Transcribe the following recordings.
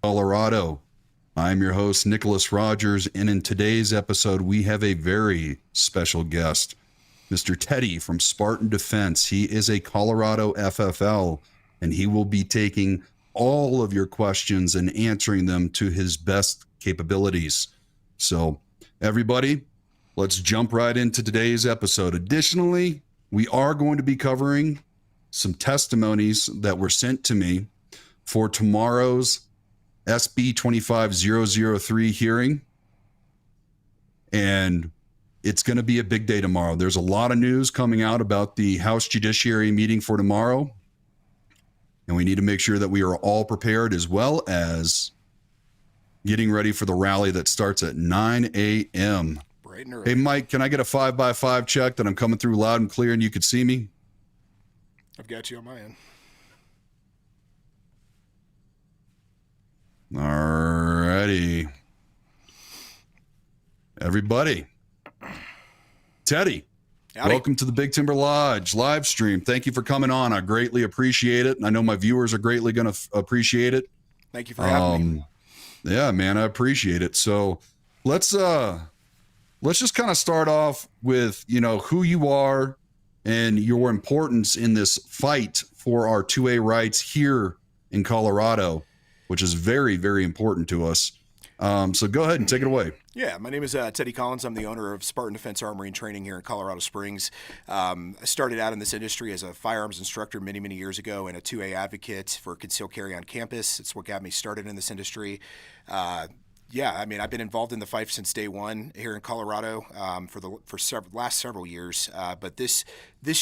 Colorado. I'm your host, Nicholas Rogers, and in today's episode, we have a very special guest, Mr. Teddy from Spartan Defense. He is a Colorado FFL, and he will be taking all of your questions and answering them to his best capabilities. So, everybody, let's jump right into today's episode. Additionally, we are going to be covering some testimonies that were sent to me for tomorrow's SB25 003 hearing. And it's going to be a big day tomorrow. There's a lot of news coming out about the House Judiciary meeting for tomorrow. And we need to make sure that we are all prepared, as well as getting ready for the rally that starts at 9 a.m. Hey, Mike, can I get a 5x5 check that I'm coming through loud and clear and you can see me? I've got you on my end. Alrighty. Everybody. Teddy, howdy. Welcome to the Big Timber Lodge live stream. Thank you for coming on. I greatly appreciate it. And I know my viewers are greatly going to appreciate it. Thank you for having me. Yeah, man, I appreciate it. So let's just kind of start off with, who you are and your importance in this fight for our 2A rights here in Colorado, which is very, very important to us. So go ahead and take it away. Yeah, my name is Teddy Collins. I'm the owner of Spartan Defense Armory and Training here in Colorado Springs. I started out in this industry as a firearms instructor many, many years ago and a 2A advocate for concealed carry on campus. It's what got me started in this industry. I've been involved in the fight since day one here in Colorado for last several years. But this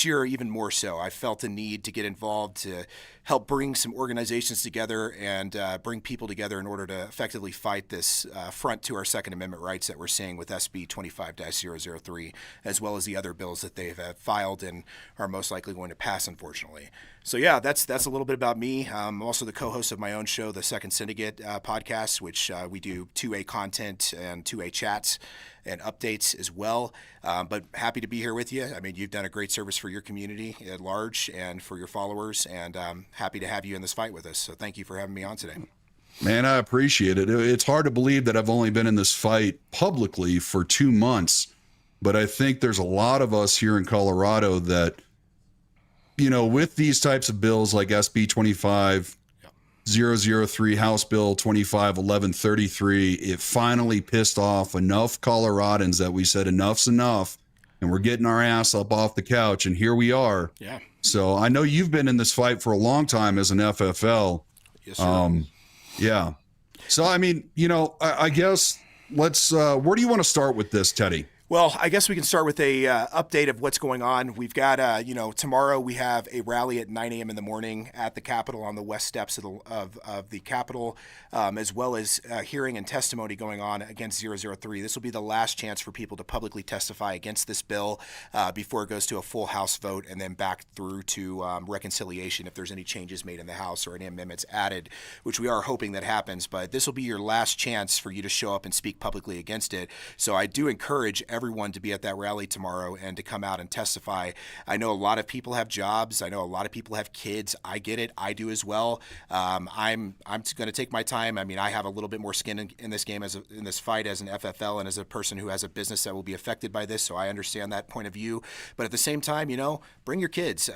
year, even more so, I felt a need to get involved to help bring some organizations together and bring people together in order to effectively fight this front to our Second Amendment rights that we're seeing with SB 25-003, as well as the other bills that they've filed and are most likely going to pass, unfortunately. So yeah, that's a little bit about me. I'm also the co-host of my own show, the Second Syndicate podcast, which we do 2A content and 2A chats and updates as well. But happy to be here with you. I mean, you've done a great service for your community at large and for your followers, and happy to have you in this fight with us. So thank you for having me on today. Man, I appreciate it. It's hard to believe that I've only been in this fight publicly for 2 months, but I think there's a lot of us here in Colorado that, with these types of bills like SB 25, 003, House Bill 251133, it finally pissed off enough Coloradans that we said enough's enough, and we're getting our ass up off the couch, and here we are. Yeah. So I know you've been in this fight for a long time as an FFL. Yes, sir. Yeah. So, I mean, I guess let's, where do you want to start with this, Teddy? Well, I guess we can start with a update of what's going on. We've got, tomorrow we have a rally at 9 a.m. in the morning at the Capitol on the west steps of the Capitol, as well as hearing and testimony going on against 003. This will be the last chance for people to publicly testify against this bill before it goes to a full House vote and then back through to reconciliation if there's any changes made in the House or any amendments added, which we are hoping that happens. But this will be your last chance for you to show up and speak publicly against it. So I do encourage everyone to be at that rally tomorrow and to come out and testify. I know a lot of people have jobs. I know a lot of people have kids. I get it. I do as well. I'm going to take my time. I mean, I have a little bit more skin in this game in this fight as an FFL and as a person who has a business that will be affected by this. So I understand that point of view. But at the same time, bring your kids.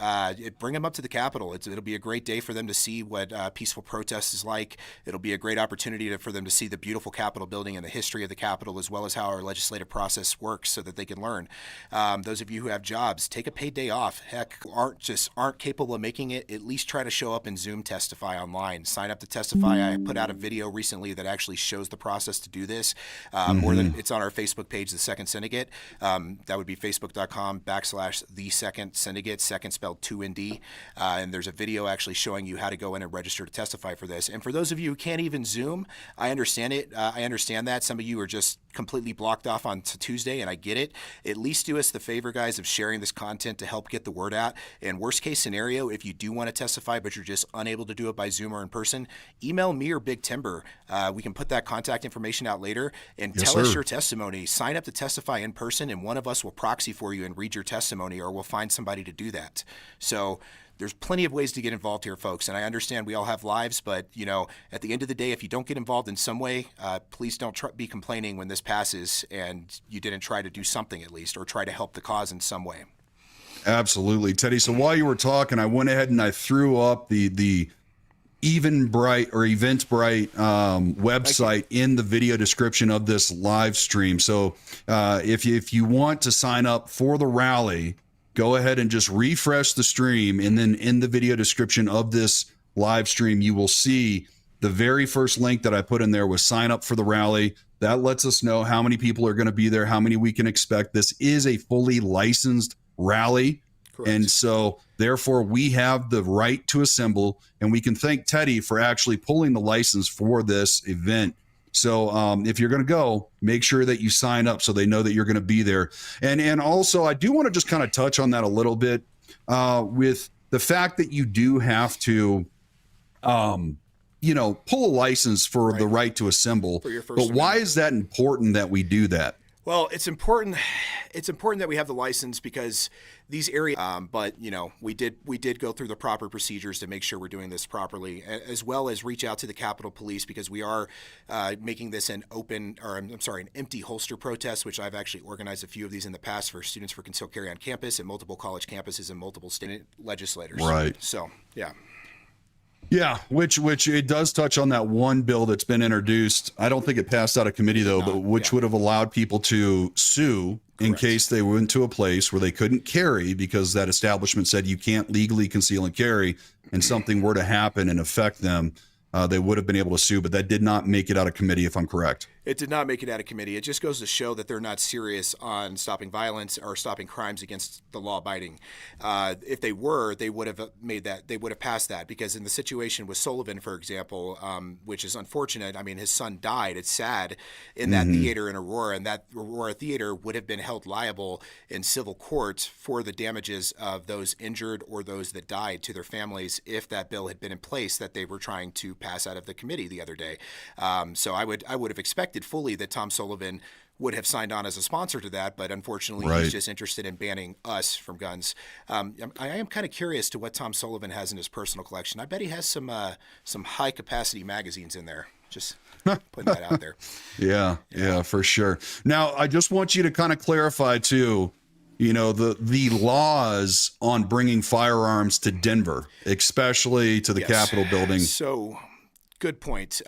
Bring them up to the Capitol. It'll be a great day for them to see what peaceful protest is like. It'll be a great opportunity for them to see the beautiful Capitol building and the history of the Capitol, as well as how our legislative process works, so that they can learn. Those of you who have jobs, take a paid day off. Heck, aren't capable of making it, at least try to show up and Zoom testify online. Sign up to testify. I put out a video recently that actually shows the process to do this. It's on our Facebook page, The Second Syndicate. That would be facebook.com/The Second Syndicate, second spelled 2ND. And there's a video actually showing you how to go in and register to testify for this. And for those of you who can't even Zoom, I understand it. I understand that. Some of you are just completely blocked off on Tuesday, and I get it. At least do us the favor, guys, of sharing this content to help get the word out. And worst case scenario, if you do want to testify but you're just unable to do it by Zoom or in person, email me or Big Timber. We can put that contact information out later and tell us your testimony. Sign up to testify in person, and one of us will proxy for you and read your testimony, or we'll find somebody to do that. So there's plenty of ways to get involved here, folks. And I understand we all have lives, but at the end of the day, if you don't get involved in some way, please don't be complaining when this passes and you didn't try to do something at least, or try to help the cause in some way. Absolutely, Teddy. So while you were talking, I went ahead and I threw up the Eventbrite website in the video description of this live stream. So if you want to sign up for the rally, go ahead and just refresh the stream, and then in the video description of this live stream, you will see the very first link that I put in there was sign up for the rally. That lets us know how many people are going to be there, how many we can expect. This is a fully licensed rally. Correct. And so therefore we have the right to assemble, and we can thank Teddy for actually pulling the license for this event. So if you're going to go, make sure that you sign up so they know that you're going to be there. And also I do want to just kind of touch on that a little bit with the fact that you do have to, pull a license for the right to assemble. But why is that important that we do that? Well, it's important. It's important that we have the license because these areas. But we did go through the proper procedures to make sure we're doing this properly, as well as reach out to the Capitol Police, because we are making this an empty holster protest, which I've actually organized a few of these in the past for students for concealed carry on campus at multiple college campuses and multiple state legislators. Right. So yeah. Yeah, which it does touch on that one bill that's been introduced. I don't think it passed out of committee though, but which would have allowed people to sue in case they went to a place where they couldn't carry because that establishment said you can't legally conceal and carry, and something were to happen and affect them, they would have been able to sue. But that did not make it out of committee, if I'm correct. It did not make it out of committee. It just goes to show that they're not serious on stopping violence or stopping crimes against the law-abiding. If they were, they would have made that. They would have passed that, because in the situation with Sullivan, for example, which is unfortunate. I mean, his son died. It's sad in that theater in Aurora, and that Aurora theater would have been held liable in civil court for the damages of those injured or those that died to their families if that bill had been in place that they were trying to pass out of the committee the other day. So I would have expected fully that Tom Sullivan would have signed on as a sponsor to that, but unfortunately he's just interested in banning us from guns. I am kind of curious to what Tom Sullivan has in his personal collection. I bet he has some high capacity magazines in there. Just putting that out there. Yeah, for sure. Now I just want you to kind of clarify too, the laws on bringing firearms to Denver, especially to the Capitol building. So good point.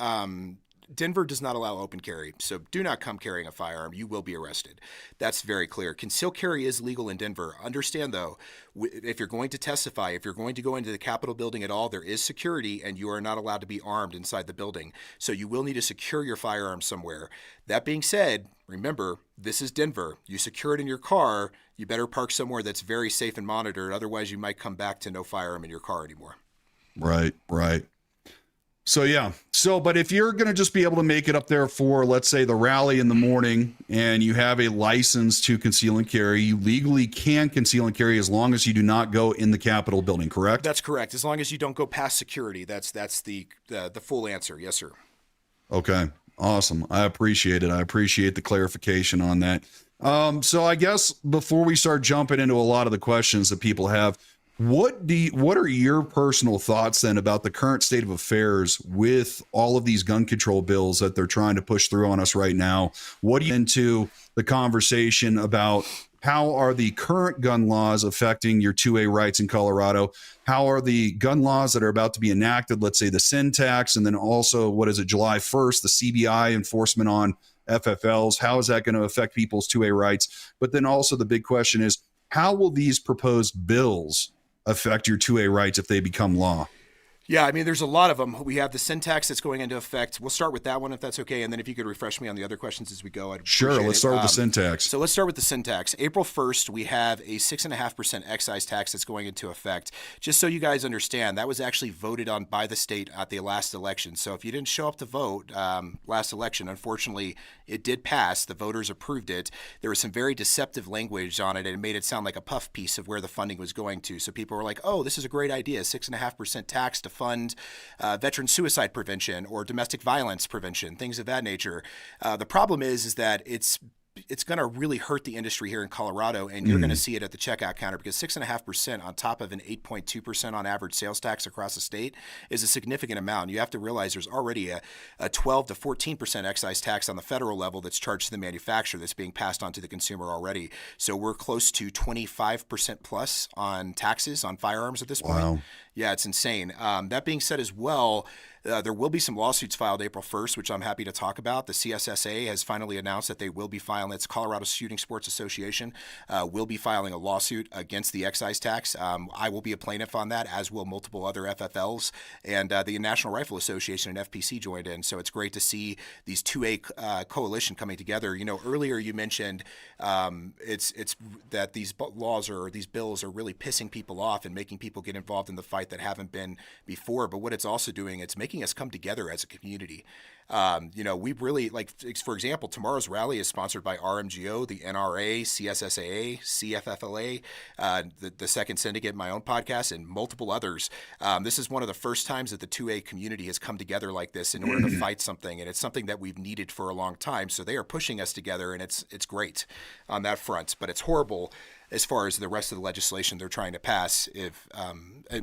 Denver does not allow open carry, so do not come carrying a firearm. You will be arrested. That's very clear. Concealed carry is legal in Denver. Understand, though, if you're going to testify, if you're going to go into the Capitol building at all, there is security, and you are not allowed to be armed inside the building. So you will need to secure your firearm somewhere. That being said, remember, this is Denver. You secure it in your car. You better park somewhere that's very safe and monitored. Otherwise, you might come back to no firearm in your car anymore. Right. So, but if you're going to just be able to make it up there for, let's say, the rally in the morning, and you have a license to conceal and carry, you legally can conceal and carry as long as you do not go in the Capitol building, correct? That's correct. As long as you don't go past security. That's the full answer. Yes, sir. Okay. Awesome. I appreciate it. I appreciate the clarification on that. So I guess before we start jumping into a lot of the questions that people have, what are your personal thoughts then about the current state of affairs with all of these gun control bills that they're trying to push through on us right now? What do you into the conversation about how are the current gun laws affecting your 2A rights in Colorado? How are the gun laws that are about to be enacted, let's say the sin tax, and then also, July 1st, the CBI enforcement on FFLs? How is that going to affect people's 2A rights? But then also the big question is, how will these proposed bills affect your 2A rights if they become law? Yeah, I mean, there's a lot of them. We have the sin tax that's going into effect. We'll start with that one if that's okay. And then if you could refresh me on the other questions as we go, I'd Sure, let's start with the sin tax. So let's start with the sin tax. April 1st, we have a 6.5% excise tax that's going into effect. Just so you guys understand, that was actually voted on by the state at the last election. So if you didn't show up to vote last election, unfortunately, it did pass. The voters approved it. There was some very deceptive language on it, and it made it sound like a puff piece of where the funding was going to. So people were like, oh, this is a great idea, 6.5% tax to fund veteran suicide prevention or domestic violence prevention, things of that nature. The problem is that it's it's going to really hurt the industry here in Colorado, and you're going to see it at the checkout counter, because 6.5% on top of an 8.2% on average sales tax across the state is a significant amount. You have to realize there's already a 12 to 14% excise tax on the federal level that's charged to the manufacturer that's being passed on to the consumer already. So we're close to 25% plus on taxes on firearms at this point. Wow. Yeah, it's insane. That being said as well, there will be some lawsuits filed April 1st, which I'm happy to talk about. The CSSA has finally announced that they will be filing, it's Colorado Shooting Sports Association, will be filing a lawsuit against the excise tax. I will be a plaintiff on that, as will multiple other FFLs. And the National Rifle Association and FPC joined in. So it's great to see these 2A coalition coming together. You know, earlier you mentioned it's that these laws or these bills are really pissing people off and making people get involved in the fight that haven't been before. But what it's also doing, it's making us come together as a community. You know, we really, like, for example, tomorrow's rally is sponsored by RMGO, the NRA, CSSAA, CFFLA, the Second Syndicate, my own podcast, and multiple others. This is one of the first times that the 2A community has come together like this in order to fight something, and it's something that we've needed for a long time. So they are pushing us together, and it's great on that front. But it's horrible as far as the rest of the legislation they're trying to pass. If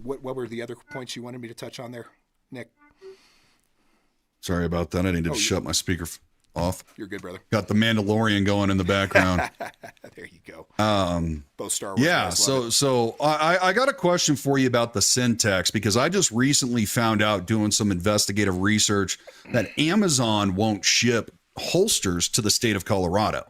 what were the other points you wanted me to touch on there, Nick? Sorry about that. I needed to shut my speaker off. You're good, brother. Got the Mandalorian going in the background. There you go. Both Star Wars. Yeah. So I got a question for you about the syntax, because I just recently found out, doing some investigative research, that Amazon won't ship holsters to the state of Colorado.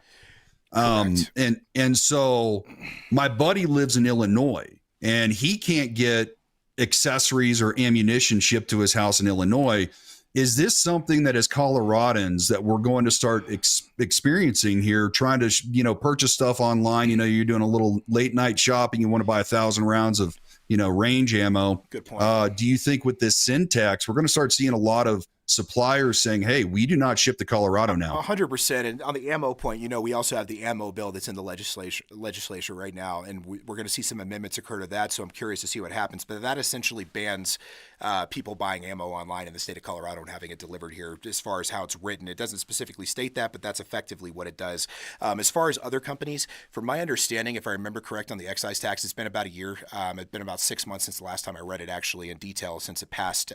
And so my buddy lives in Illinois, and he can't get accessories or ammunition shipped to his house in Illinois. Is this something that, as Coloradans, that we're going to start experiencing here, trying to, purchase stuff online? You're doing a little late night shopping. You want to buy 1,000 rounds of, range ammo. Good point. Do you think with this syntax, we're going to start seeing a lot of suppliers saying, hey, we do not ship to Colorado now? 100%. And on the ammo point, we also have the ammo bill that's in the legislature right now, and we're going to see some amendments occur to that. So I'm curious to see what happens. But that essentially bans people buying ammo online in the state of Colorado and having it delivered here. As far as how it's written, it doesn't specifically state that, but that's effectively what it does. As far as other companies, from my understanding, if I remember correct on the excise tax, it's been about a year. It's been about 6 months since the last time I read it actually in detail, since it passed.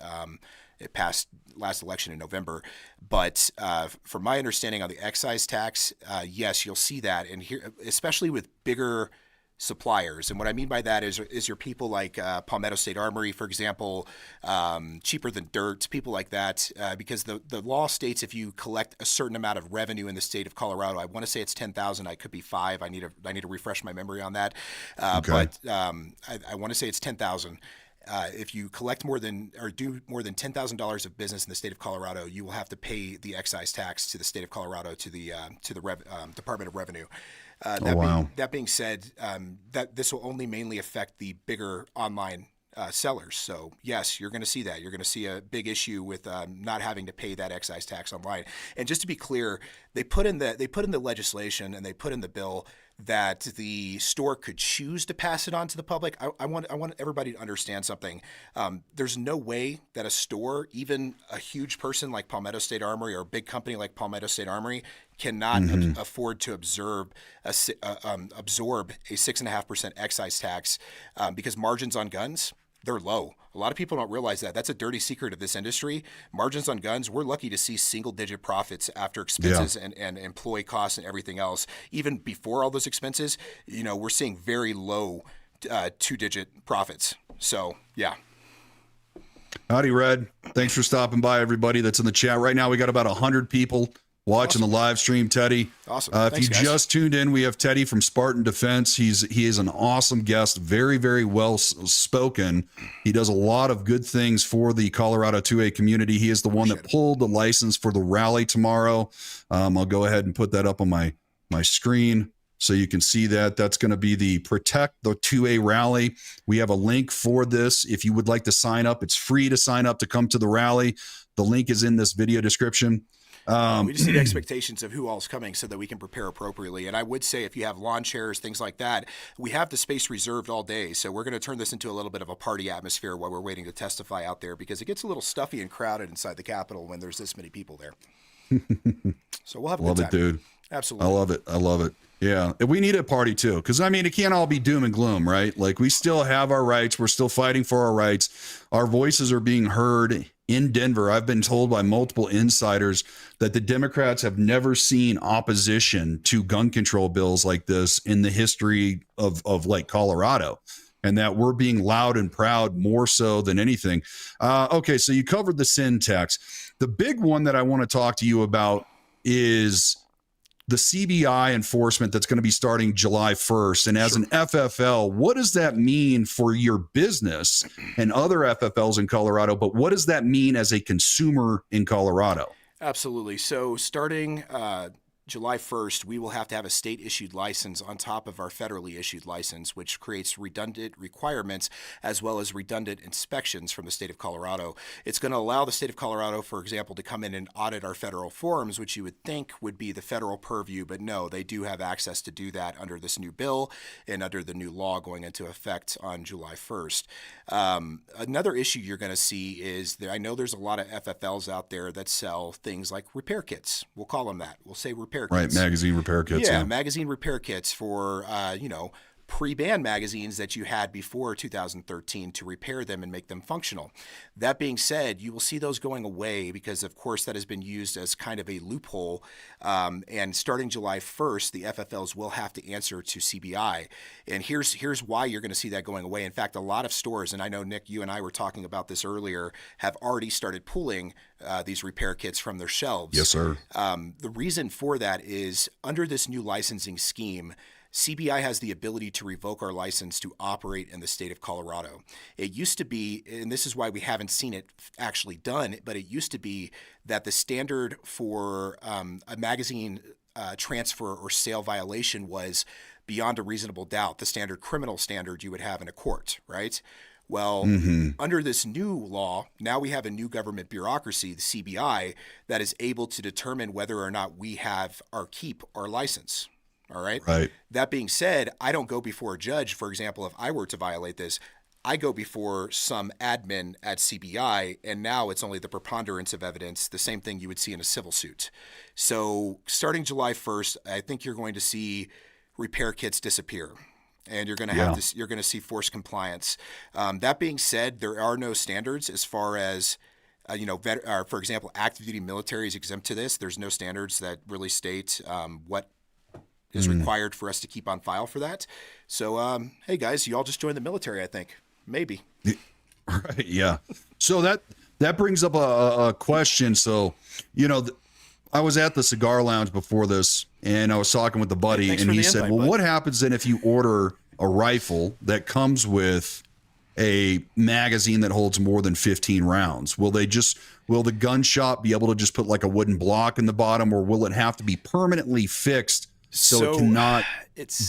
It passed last election in November. But from my understanding on the excise tax, yes, you'll see that. And here, especially with bigger suppliers. And what I mean by that is your people like Palmetto State Armory, for example, Cheaper Than Dirt, people like that, because the law states if you collect a certain amount of revenue in the state of Colorado, I want to say it's 10,000, I could be 5. I need to refresh my memory on that. Okay. But I want to say it's 10,000. If you collect more than or do more than $10,000 of business in the state of Colorado, you will have to pay the excise tax to the state of Colorado, to the Department of Revenue. That being said, that this will only mainly affect the bigger online sellers. So yes, you're going to see that. You're going to see a big issue with not having to pay that excise tax online. And just to be clear, they put in the legislation and they put in the bill that the store could choose to pass it on to the public. I want everybody to understand something. There's no way that a store, even a huge person like Palmetto State Armory or a big company like Palmetto State Armory, cannot afford to absorb a 6.5% excise tax because margins on guns, they're low. A lot of people don't realize that. That's a dirty secret of this industry. Margins on guns, we're lucky to see single-digit profits after expenses and employee costs and everything else. Even before all those expenses, we're seeing very low two-digit profits. So, yeah. Howdy, Red. Thanks for stopping by, everybody that's in the chat. Right now, we got about 100 people watching the live stream, Teddy. Awesome. If you just tuned in, we have Teddy from Spartan Defense. He is an awesome guest, very, very well spoken. He does a lot of good things for the Colorado 2A community. He is the one that pulled the license for the rally tomorrow. I'll go ahead and put that up on my screen so you can see that. That's going to be the Protect the 2A rally. We have a link for this. If you would like to sign up, it's free to sign up to come to the rally. The link is in this video description. We just need expectations of who all's coming so that we can prepare appropriately. And I would say if you have lawn chairs, things like that, we have the space reserved all day. So we're going to turn this into a little bit of a party atmosphere while we're waiting to testify out there, because it gets a little stuffy and crowded inside the Capitol when there's this many people there. So we'll have a good time. Love it, dude. Absolutely. I love it. I love it. Yeah. We need a party too. Cause I mean, it can't all be doom and gloom, right? Like we still have our rights. We're still fighting for our rights. Our voices are being heard in Denver. I've been told by multiple insiders that the Democrats have never seen opposition to gun control bills like this in the history of like Colorado, and that we're being loud and proud more so than anything. Okay. So you covered the sin tax. The big one that I want to talk to you about is the CBI enforcement that's going to be starting July 1st. And as an FFL, what does that mean for your business and other FFLs in Colorado? But what does that mean as a consumer in Colorado? Absolutely. So starting July 1st, we will have to have a state-issued license on top of our federally issued license, which creates redundant requirements as well as redundant inspections from the state of Colorado. It's going to allow the state of Colorado, for example, to come in and audit our federal forms, which you would think would be the federal purview, but no, they do have access to do that under this new bill and under the new law going into effect on July 1st. Another issue you're going to see is I know there's a lot of FFLs out there that sell things like repair kits. We'll call them that. We'll say repair kits. Right, magazine repair kits. Yeah, magazine repair kits for, pre-ban magazines that you had before 2013 to repair them and make them functional. That being said, you will see those going away because, of course, that has been used as kind of a loophole. And starting July 1st, the FFLs will have to answer to CBI. And here's why you're going to see that going away. In fact, a lot of stores, and I know, Nick, you and I were talking about this earlier, have already started pulling these repair kits from their shelves. Yes, sir. The reason for that is under this new licensing scheme, CBI has the ability to revoke our license to operate in the state of Colorado. It used to be, and this is why we haven't seen it actually done, but it used to be that the standard for a magazine transfer or sale violation was beyond a reasonable doubt, the standard criminal standard you would have in a court, right? Well, under this new law, now we have a new government bureaucracy, the CBI, that is able to determine whether or not we have our license. All right. Right. That being said, I don't go before a judge. For example, if I were to violate this, I go before some admin at CBI, and now it's only the preponderance of evidence, the same thing you would see in a civil suit. So starting July 1st, I think you're going to see repair kits disappear. And you're going to have you're going to see forced compliance. That being said, there are no standards as far as for example, active duty military is exempt to this. There's no standards that really state what is required for us to keep on file for that. So, hey guys, you all just joined the military, I think. Maybe. Right. Yeah. So that brings up a question. So, I was at the cigar lounge before this and I was talking with the buddy and he said, well, what happens then if you order a rifle that comes with a magazine that holds more than 15 rounds? Will the gun shop be able to just put like a wooden block in the bottom, or will it have to be permanently fixed so it cannot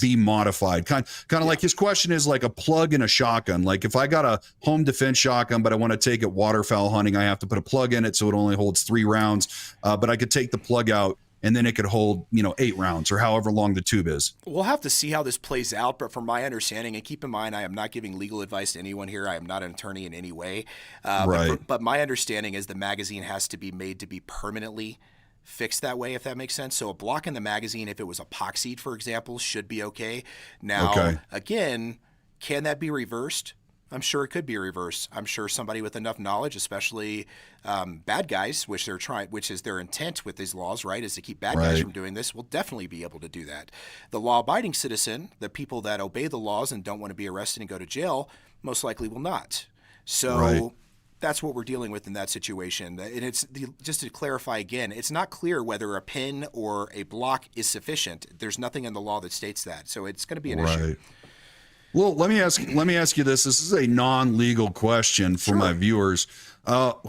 be modified? Kind of like his question is like a plug in a shotgun. Like if I got a home defense shotgun, but I want to take it waterfowl hunting, I have to put a plug in it so it only holds 3 rounds. But I could take the plug out and then it could hold, 8 rounds or however long the tube is. We'll have to see how this plays out. But from my understanding, and keep in mind, I am not giving legal advice to anyone here. I am not an attorney in any way. Right. But my understanding is the magazine has to be made to be permanently fixed that way, if that makes sense. So a block in the magazine, if it was epoxied, for example, should be okay. Now, again, can that be reversed? I'm sure it could be reversed. I'm sure somebody with enough knowledge, especially bad guys, which is their intent with these laws, right, is to keep bad guys from doing this, will definitely be able to do that. The law-abiding citizen, the people that obey the laws and don't want to be arrested and go to jail, most likely will not. So that's what we're dealing with in that situation. And it's just to clarify again, it's not clear whether a pin or a block is sufficient. There's nothing in the law that states that. So it's going to be an issue. Well, let me ask you this. This is a non-legal question for my viewers.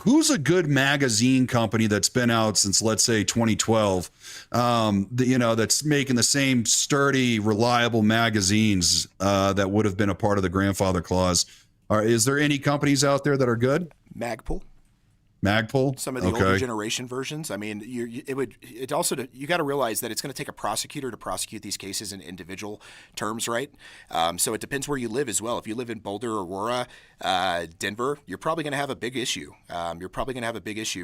Who's a good magazine company that's been out since, let's say, 2012, that's making the same sturdy, reliable magazines that would have been a part of the grandfather clause? Is there any companies out there that are good? Magpul. Magpul? Some of the older generation versions. I mean, you got to realize that it's going to take a prosecutor to prosecute these cases in individual terms, right? So it depends where you live as well. If you live in Boulder, Aurora, Denver, you're probably going to have a big issue.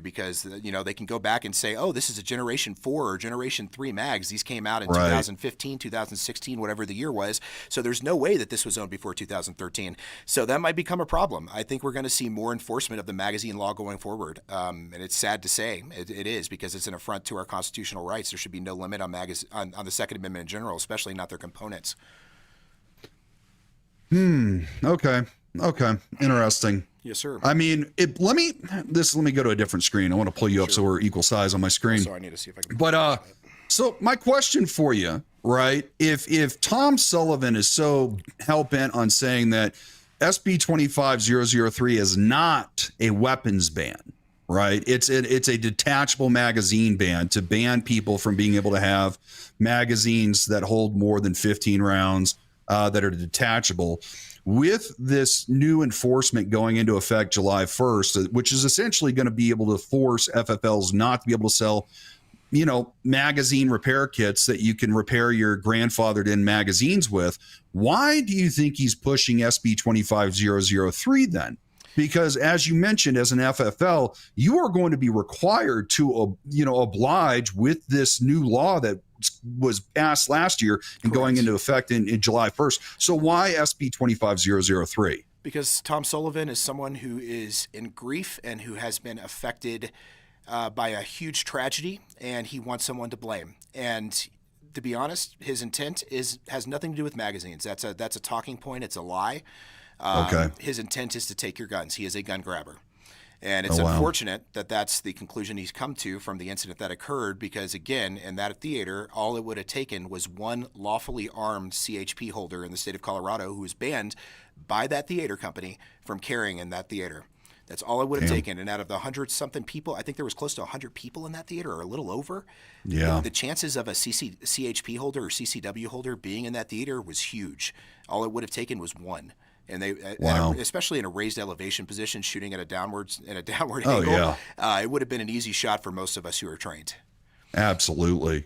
Because, they can go back and say, oh, this is a Generation 4 or Generation 3 mags. These came out in 2015, 2016, whatever the year was. So there's no way that this was owned before 2013. So that might become a problem. I think we're going to see more enforcement of the magazine law going forward. And it's sad to say it is, because it's an affront to our constitutional rights. There should be no limit on the Second Amendment in general, especially not their components. Okay. Interesting. Yes, sir. I mean, let me go to a different screen. I want to pull you up so we're equal size on my screen. So I need to see if I can. But so my question for you, right? If Tom Sullivan is so hell bent on saying that SB25003 is not a weapons ban, right? It's a detachable magazine ban to ban people from being able to have magazines that hold more than 15 rounds that are detachable. With this new enforcement going into effect July 1st, which is essentially going to be able to force FFLs not to be able to sell, magazine repair kits that you can repair your grandfathered in magazines with. Why do you think he's pushing SB 25003 then? Because as you mentioned, as an FFL, you are going to be required to, oblige with this new law that was passed last year and Correct. Going into effect in July 1st. So why SB 25003? Because Tom Sullivan is someone who is in grief and who has been affected by a huge tragedy, and he wants someone to blame. And to be honest, his intent has nothing to do with magazines. That's a talking point. It's a lie. Okay. His intent is to take your guns. He is a gun grabber. And it's unfortunate that that's the conclusion he's come to from the incident that occurred, because, again, in that theater, all it would have taken was one lawfully armed CHP holder in the state of Colorado who was banned by that theater company from carrying in that theater. That's all it would have taken. And out of the 100-something people, I think there was close to 100 people in that theater, or a little over. Yeah. The chances of a CHP holder or CCW holder being in that theater was huge. All it would have taken was one. And they, especially in a raised elevation position, shooting at a downward angle, it would have been an easy shot for most of us who are trained. Absolutely.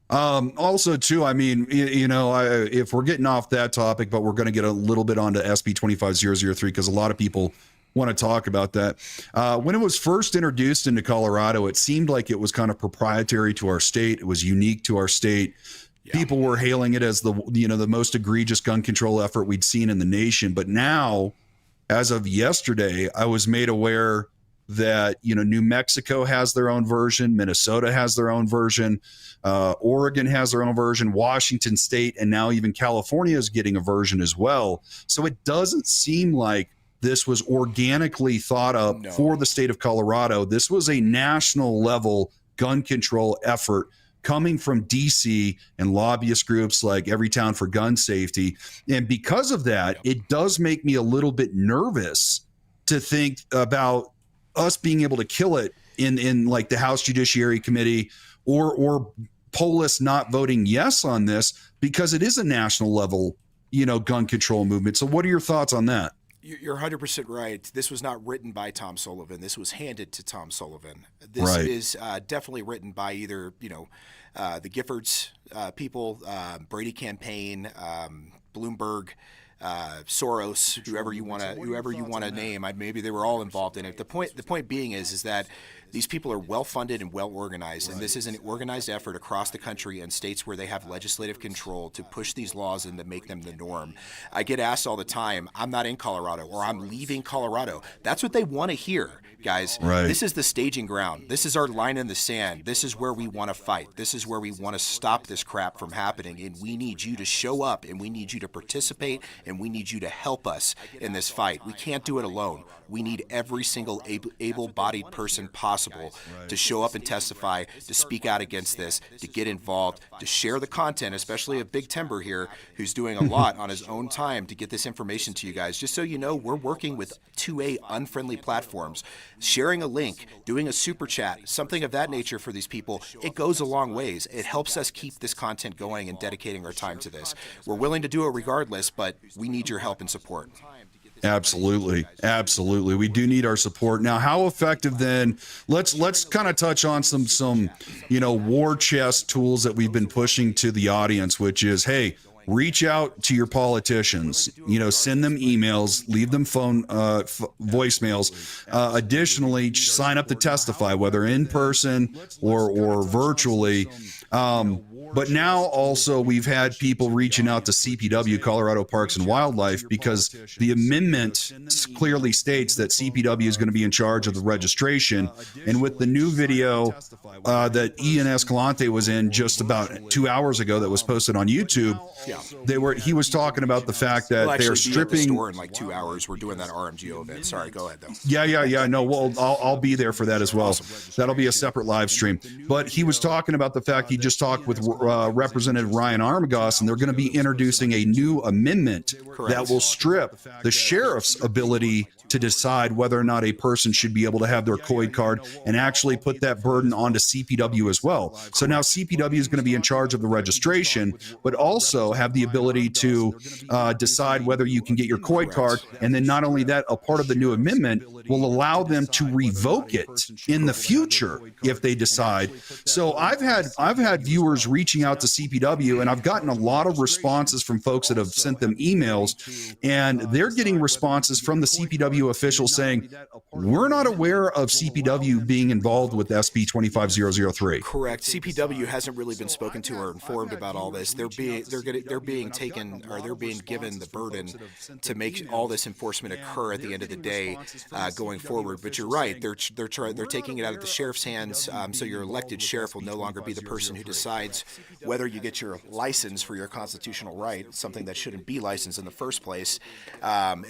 Also, too, I mean, if we're getting off that topic, but we're going to get a little bit onto SB 25003 because a lot of people want to talk about that. When it was first introduced into Colorado, it seemed like it was kind of proprietary to our state. It was unique to our state. Yeah. People were hailing it as the most egregious gun control effort we'd seen in the nation. But now, as of yesterday, I was made aware that, New Mexico has their own version, Minnesota has their own version, Oregon has their own version, Washington State, and now even California is getting a version as well. So it doesn't seem like this was organically thought up for the state of Colorado. This was a national level gun control effort coming from DC and lobbyist groups like Everytown for Gun Safety. And because of that, it does make me a little bit nervous to think about us being able to kill it in like the House Judiciary Committee or Polis not voting yes on this, because it is a national level, gun control movement. So what are your thoughts on that? You're 100% right. This was not written by Tom Sullivan. This was handed to Tom Sullivan. This is definitely written by either, the Giffords people, Brady campaign, Bloomberg, Soros, whoever you want to name. Maybe they were all involved in it. The point being is that these people are well funded and well organized, and this is an organized effort across the country and states where they have legislative control to push these laws and to make them the norm. I get asked all the time, I'm not in Colorado, or I'm leaving Colorado. That's what they want to hear, guys. This is the staging ground. This is our line in the sand. This is where we want to fight. This is where we want to stop this crap from happening, and we need you to show up, and we need you to participate, and we need you to help us in this fight. We can't do it alone. We need every single able-bodied person possible to show up and testify, to speak out against this, to get involved, to share the content, especially of Big Timber here, who's doing a lot on his own time to get this information to you guys. Just so you know, we're working with 2A unfriendly platforms. Sharing a link, doing a super chat, something of that nature for these people, it goes a long ways. It helps us keep this content going and dedicating our time to this. We're willing to do it regardless, but we need your help and support. Absolutely. Absolutely. We do need our support. Now, how effective then, let's kind of touch on some, war chest tools that we've been pushing to the audience, which is, hey, reach out to your politicians, send them emails, leave them phone voicemails. Additionally, sign up to testify, whether in person or virtually. But now also we've had people reaching out to CPW, Colorado Parks and Wildlife, because the amendment clearly states that CPW is going to be in charge of the registration. And with the new video that Ian Escalante was in just about 2 hours ago that was posted on YouTube, he was talking about the fact that they're stripping. Be at the store in like 2 hours. We're doing that RMGO event. Sorry, go ahead though. Yeah. No, well, I'll be there for that as well. That'll be a separate live stream. But he was talking about the fact he just talked with Representative Ryan Armagoss, and they're going to be introducing a new amendment that will strip the sheriff's ability to decide whether or not a person should be able to have their COID card, and actually put that burden onto CPW as well. So now CPW is going to be in charge of the registration, but also have the ability to decide whether you can get your COID card. And then not only that, a part of the new amendment will allow them to revoke it in the future if they decide. So I've had viewers reaching out to CPW, and I've gotten a lot of responses from folks that have sent them emails, and they're getting responses from the CPW officials saying, we're not aware of CPW being involved with SB 25003. Correct. CPW hasn't really been spoken to or informed about all this. They're being given the burden to make all this enforcement occur at the end of the day going forward. But you're right. They're taking it out of the sheriff's hands. So your elected sheriff will no longer be the person who decides whether you get your license for your constitutional right, something that shouldn't be licensed in the first place.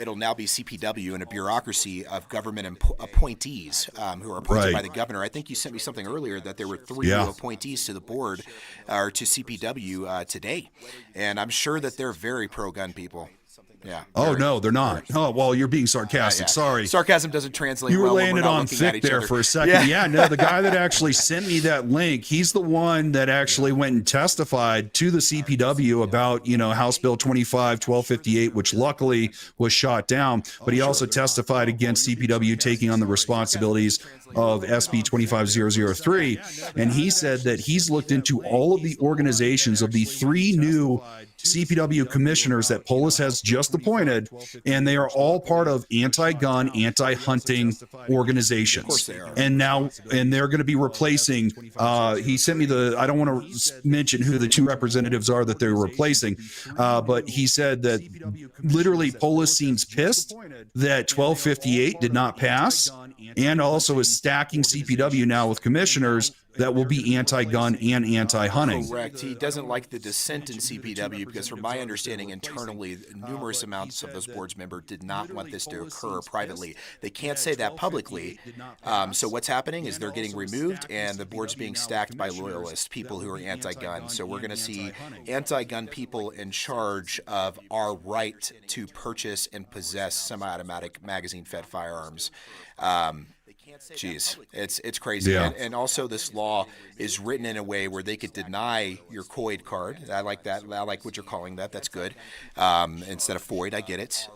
It'll now be CPW and a bureaucracy of government appointees who are appointed by the governor. I think you sent me something earlier that there were 3 new appointees to the board or to CPW today, and I'm sure that they're very pro-gun people. Yeah. Oh, no, they're not. Oh, well, you're being sarcastic. Sorry. Sarcasm doesn't translate well. You were well laying it on thick there for a second. Yeah, no, the guy that actually sent me that link, he's the one that actually went and testified to the CPW about, House Bill 1258, which luckily was shot down. But he also testified against CPW taking on the responsibilities of SB 25003. And he said that he's looked into all of the organizations of the 3 new CPW commissioners that Polis has just appointed, and they are all part of anti-gun, anti-hunting organizations. And they're going to be replacing, he sent me I don't want to mention who the 2 representatives are that they're replacing, but he said that literally Polis seems pissed that 1258 did not pass, and also is stacking CPW now with commissioners that will be anti-gun and anti-hunting. Correct. He doesn't like the dissent in CPW because, from my understanding, internally, numerous amounts of those boards members did not want this to occur privately. They can't say that publicly. So what's happening is they're getting removed, and the board's being stacked by loyalists, people who are anti-gun. So we're going to see anti-gun people in charge of our right to purchase and possess semi-automatic magazine-fed firearms. Jeez, it's crazy. Yeah. And also this law is written in a way where they could deny your COID card. I like that. I like what you're calling that. That's good. Instead of FOID, I get it.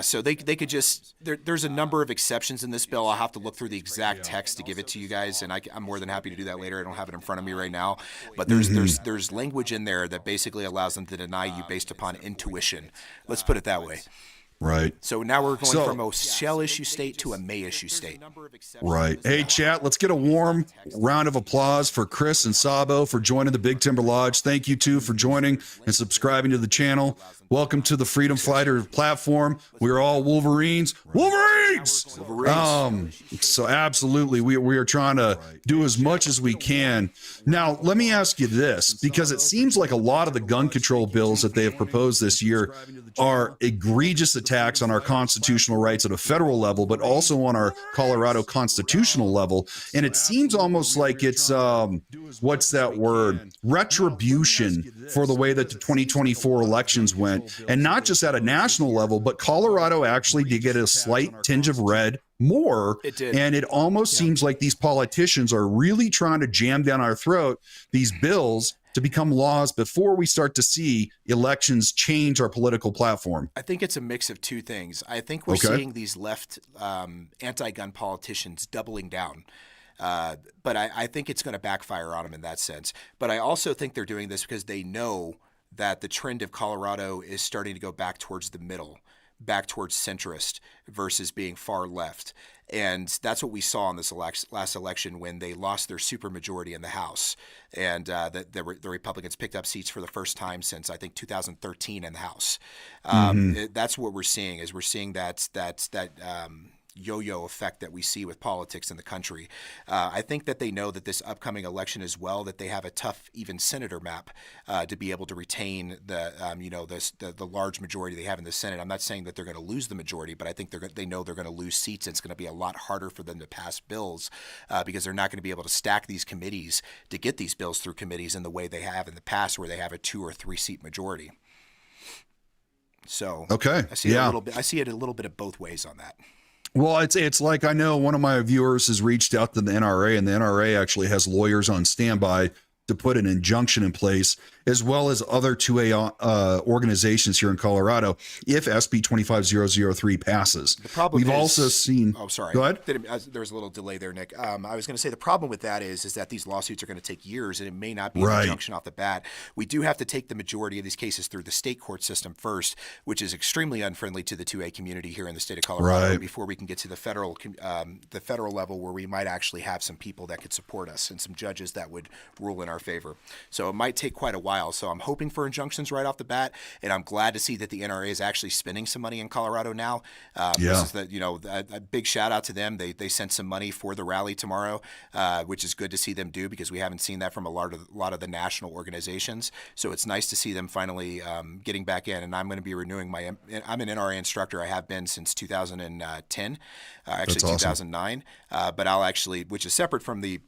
So they could just, there's a number of exceptions in this bill. I'll have to look through the exact text to give it to you guys, and I'm more than happy to do that later. I don't have it in front of me right now, but there's language in there that basically allows them to deny you based upon intuition. Let's put it that way. Right. So now we're going from a shall issue state to a may issue state. Right. Hey, chat, let's get a warm round of applause for Chris and Sabo for joining the Big Timber Lodge. Thank you, too, for joining and subscribing to the channel. Welcome to the Freedom Fighter platform. We're all Wolverines. Wolverines! So absolutely, we are trying to do as much as we can. Now, let me ask you this, because it seems like a lot of the gun control bills that they have proposed this year are egregious attacks on our constitutional rights at a federal level, but also on our Colorado constitutional level. And it seems almost like it's, what's that word? Retribution for the way that the 2024 elections went. And not just at a national level, but Colorado actually did get a slight tinge of red more. It did. And it almost seems like these politicians are really trying to jam down our throat these bills to become laws before we start to see elections change our political platform? I think it's a mix of two things. I think we're seeing these left anti-gun politicians doubling down. But I think it's going to backfire on them in that sense. But I also think they're doing this because they know that the trend of Colorado is starting to go back towards the middle, back towards centrist versus being far left. And that's what we saw in this last election when they lost their supermajority in the House. And the Republicans picked up seats for the first time since, I think, 2013 in the House. That's what we're seeing, is we're seeing that yo-yo effect that we see with politics in the country. I think that they know that this upcoming election as well, that they have a tough, even senator map to be able to retain the large majority they have in the Senate. I'm not saying that they're going to lose the majority, but I think they know they're going to lose seats, and it's going to be a lot harder for them to pass bills because they're not going to be able to stack these committees to get these bills through committees in the way they have in the past, where they have a 2 or 3 seat majority. So I see it a little bit of both ways on that. Well, it's like, I know one of my viewers has reached out to the NRA, and the NRA actually has lawyers on standby to put an injunction in place, as well as other 2A organizations here in Colorado, if SB 25003 passes. The problem we've also seen. Oh, sorry. Go ahead. There was a little delay there, Nick. I was going to say the problem with that is that these lawsuits are going to take years, and it may not be an injunction off the bat. We do have to take the majority of these cases through the state court system first, which is extremely unfriendly to the 2A community here in the state of Colorado, before we can get to the federal level, where we might actually have some people that could support us and some judges that would rule in our favor. So it might take quite a while. So I'm hoping for injunctions right off the bat, and I'm glad to see that the NRA is actually spending some money in Colorado now. This is a big shout out to them. They sent some money for the rally tomorrow, which is good to see them do, because we haven't seen that from a lot of the national organizations. So it's nice to see them finally getting back in. And I'm going to be renewing I'm an NRA instructor. I have been since 2010, actually 2009. But I'll actually, which is separate from the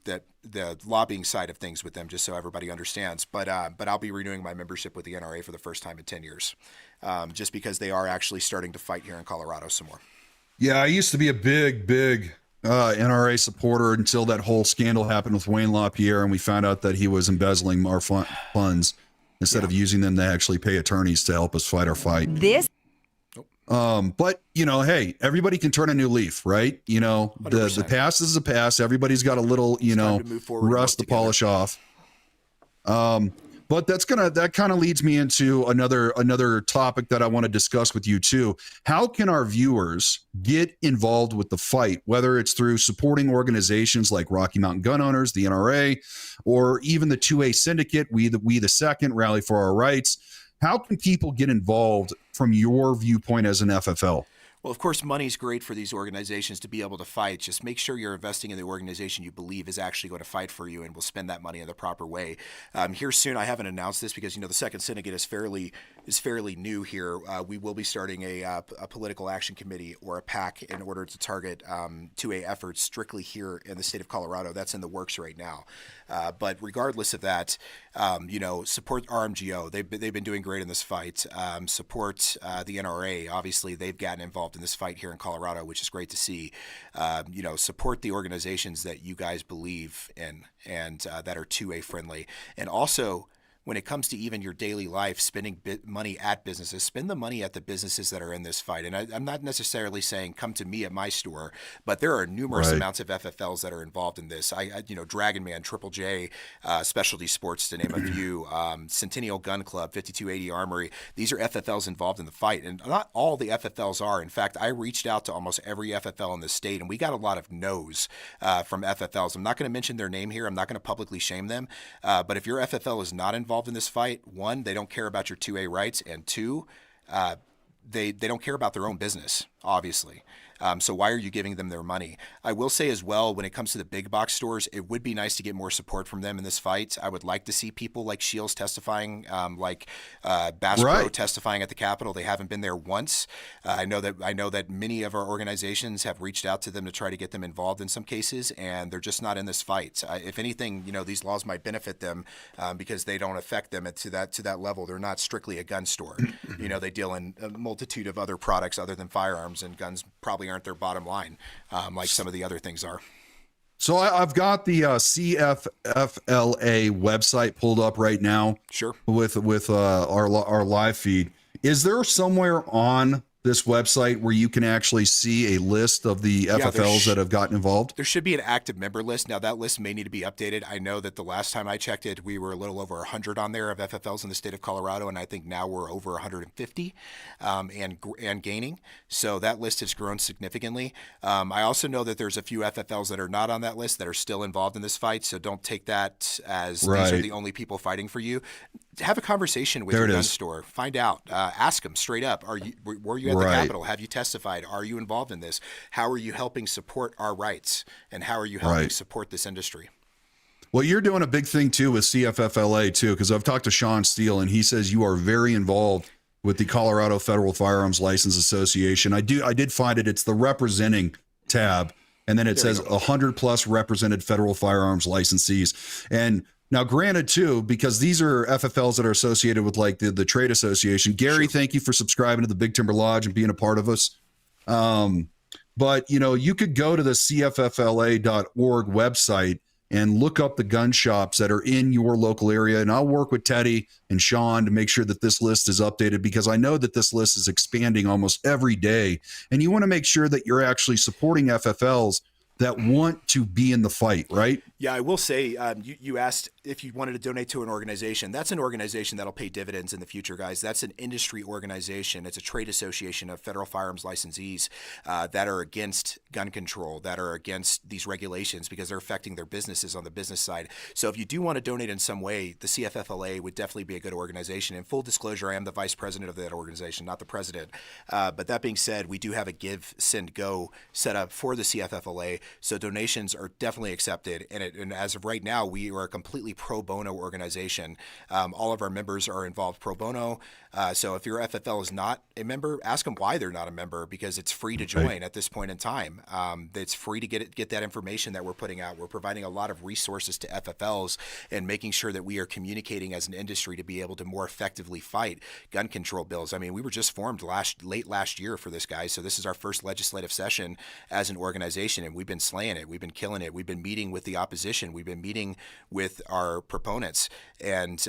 lobbying side of things with them, just so everybody understands. But I'll be renewing my membership with the NRA for the first time in 10 years, just because they are actually starting to fight here in Colorado some more. Yeah, I used to be a big NRA supporter until that whole scandal happened with Wayne LaPierre, and we found out that he was embezzling our funds instead of using them to actually pay attorneys to help us fight our fight. But hey, everybody can turn a new leaf, right? The past is the past. Everybody's got a little, rust to polish off. But that kind of leads me into another topic that I want to discuss with you too. How can our viewers get involved with the fight, whether it's through supporting organizations like Rocky Mountain Gun Owners, the NRA, or even the 2A Syndicate, We the Second, Rally for Our Rights? How can people get involved from your viewpoint as an FFL? Well, of course, money's great for these organizations to be able to fight. Just make sure you're investing in the organization you believe is actually going to fight for you and will spend that money in the proper way. Here soon, I haven't announced this because, the Second Syndicate is fairly new here. We will be starting a political action committee or a PAC in order to target 2A efforts strictly here in the state of Colorado. That's in the works right now. But regardless of that, support RMGO. They've been doing great in this fight. Support the NRA. Obviously, they've gotten involved in this fight here in Colorado, which is great to see. Support the organizations that you guys believe in and that are 2A friendly. And also, when it comes to even your daily life, spending money at businesses, spend the money at the businesses that are in this fight. And I'm not necessarily saying come to me at my store, but there are numerous amounts of FFLs that are involved in this. Dragon Man, Triple J, Specialty Sports, to name a few, Centennial Gun Club, 5280 Armory. These are FFLs involved in the fight. And not all the FFLs are. In fact, I reached out to almost every FFL in the state, and we got a lot of no's from FFLs. I'm not going to mention their name here. I'm not going to publicly shame them. But if your FFL is not involved in this fight, one, they don't care about your 2A rights, and two, they don't care about their own business, obviously. So why are you giving them their money? I will say as well, when it comes to the big box stores, it would be nice to get more support from them in this fight. I would like to see people like Shields testifying, like Bass Pro testifying at the Capitol. They haven't been there once. I know that many of our organizations have reached out to them to try to get them involved in some cases, and they're just not in this fight. If anything, these laws might benefit them because they don't affect them to that level. They're not strictly a gun store. They deal in a multitude of other products other than firearms, and guns probably aren't their bottom line, like some of the other things are. So I've got the CFFLA website pulled up right now. Sure. With our live feed. Is there somewhere on this website where you can actually see a list of the FFLs that have gotten involved? There should be an active member list. Now, that list may need to be updated. I know that the last time I checked it, we were a little over 100 on there of FFLs in the state of Colorado, and I think now we're over 150 and gaining. So that list has grown significantly. I also know that there's a few FFLs that are not on that list that are still involved in this fight, so don't take that as these are the only people fighting for you. Have a conversation with your gun store. Find out. Ask them straight up. Were you at the Capitol? Have you testified? Are you involved in this? How are you helping support our rights? And how are you helping support this industry? Well, you're doing a big thing too with CFFLA too, because I've talked to Sean Steele and he says you are very involved with the Colorado Federal Firearms License Association. I did find it. It's the representing tab, and then it says 100 plus represented federal firearms licensees. And now, granted, too, because these are FFLs that are associated with like the trade association. Gary, thank you for subscribing to the Big Timber Lodge and being a part of us. But, you know, you could go to the CFFLA.org website and look up the gun shops that are in your local area. And I'll work with Teddy and Sean to make sure that this list is updated, because I know that this list is expanding almost every day. And you want to make sure that you're actually supporting FFLs that want to be in the fight, right? Yeah, I will say, you asked if you wanted to donate to an organization. That's an organization that'll pay dividends in the future, guys. That's an industry organization. It's a trade association of federal firearms licensees that are against gun control, that are against these regulations because they're affecting their businesses on the business side. So if you do want to donate in some way, the CFFLA would definitely be a good organization. In full disclosure, I am the vice president of that organization, not the president. But that being said, we do have a Give, Send, Go set up for the CFFLA. So donations are definitely accepted. And as of right now, we are a completely pro bono organization. All of our members are involved pro bono. So if your FFL is not a member, ask them why they're not a member, because it's free to join at this point in time. It's free to get that information that we're putting out. We're providing a lot of resources to FFLs and making sure that we are communicating as an industry to be able to more effectively fight gun control bills. I mean, we were just formed late last year for this, guys. So this is our first legislative session as an organization, and we've been slaying it. We've been killing it. We've been meeting with the opposition. We've been meeting with our proponents, and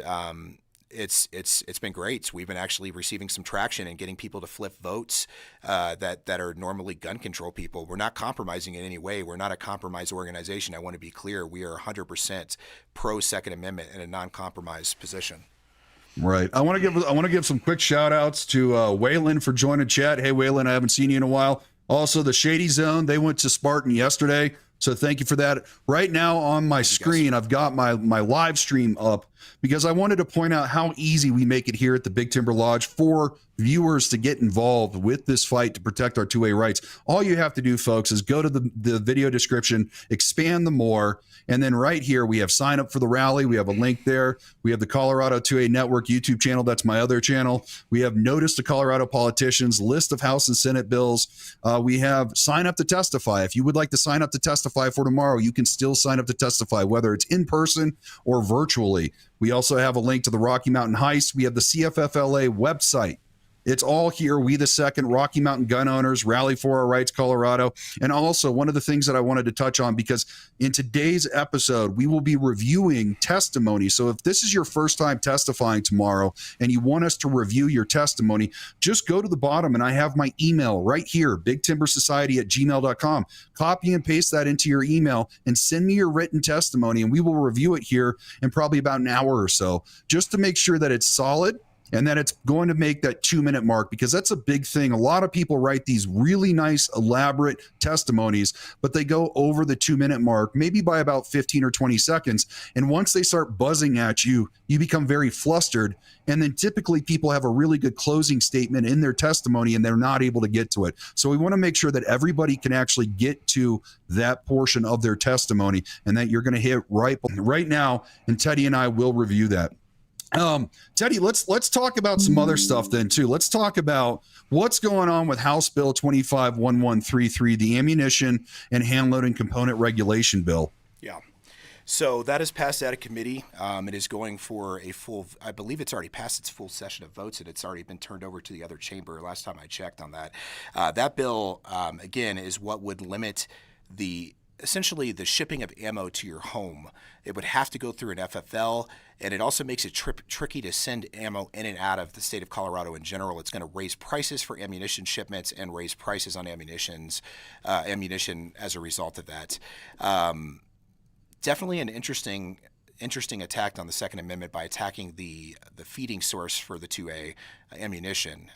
it's been great. We've been actually receiving some traction and getting people to flip votes that are normally gun control people. We're not compromising in any way. We're not a compromise organization. I want to be clear. We are 100% pro Second Amendment in a non-compromise position. Right. I want to give some quick shout outs to Waylon for joining chat. Hey, Waylon, I haven't seen you in a while. Also, the Shady Zone, they went to Spartan yesterday, so thank you for that. Right now on my screen, I've got my live stream up because I wanted to point out how easy we make it here at the Big Timber Lodge for viewers to get involved with this fight to protect our 2A rights. All you have to do, folks, is go to the video description, expand the more, and then right here we have sign up for the rally. We have a link there. We have the Colorado 2A Network YouTube channel. That's my other channel. We have notice to Colorado politicians, list of House and Senate bills. We have sign up to testify. If you would like to sign up to testify for tomorrow, you can still sign up to testify, whether it's in person or virtually. We also have a link to the Rocky Mountain Heist. We have the CFFLA website. It's all here. We the Second, Rocky Mountain Gun Owners, Rally for Our Rights, Colorado. And also one of the things that I wanted to touch on, because in today's episode, we will be reviewing testimony. So if this is your first time testifying tomorrow and you want us to review your testimony, just go to the bottom and I have my email right here, bigtimbersociety@gmail.com. Copy and paste that into your email and send me your written testimony, and we will review it here in probably about an hour or so, just to make sure that it's solid and that it's going to make that 2-minute mark, because that's a big thing. A lot of people write these really nice, elaborate testimonies, but they go over the 2-minute mark, maybe by about 15 or 20 seconds. And once they start buzzing at you, you become very flustered. And then typically people have a really good closing statement in their testimony and they're not able to get to it. So we want to make sure that everybody can actually get to that portion of their testimony and that you're going to hit right now. And Teddy and I will review that. Teddy, let's talk about some other stuff then too. Let's talk about what's going on with House Bill 251133, the ammunition and hand loading component regulation bill. Yeah. So that has passed out of committee. It is going for a full, I believe it's already passed its full session of votes, and it's already been turned over to the other chamber last time I checked on that. That bill, again, is what would limit the essentially the shipping of ammo to your home. It would have to go through an FFL, and it also makes it tricky to send ammo in and out of the state of Colorado in general. It's going to raise prices for ammunition shipments and raise prices on ammunition as a result of that. Definitely an interesting attack on the Second Amendment by attacking the feeding source for the 2A ammunition.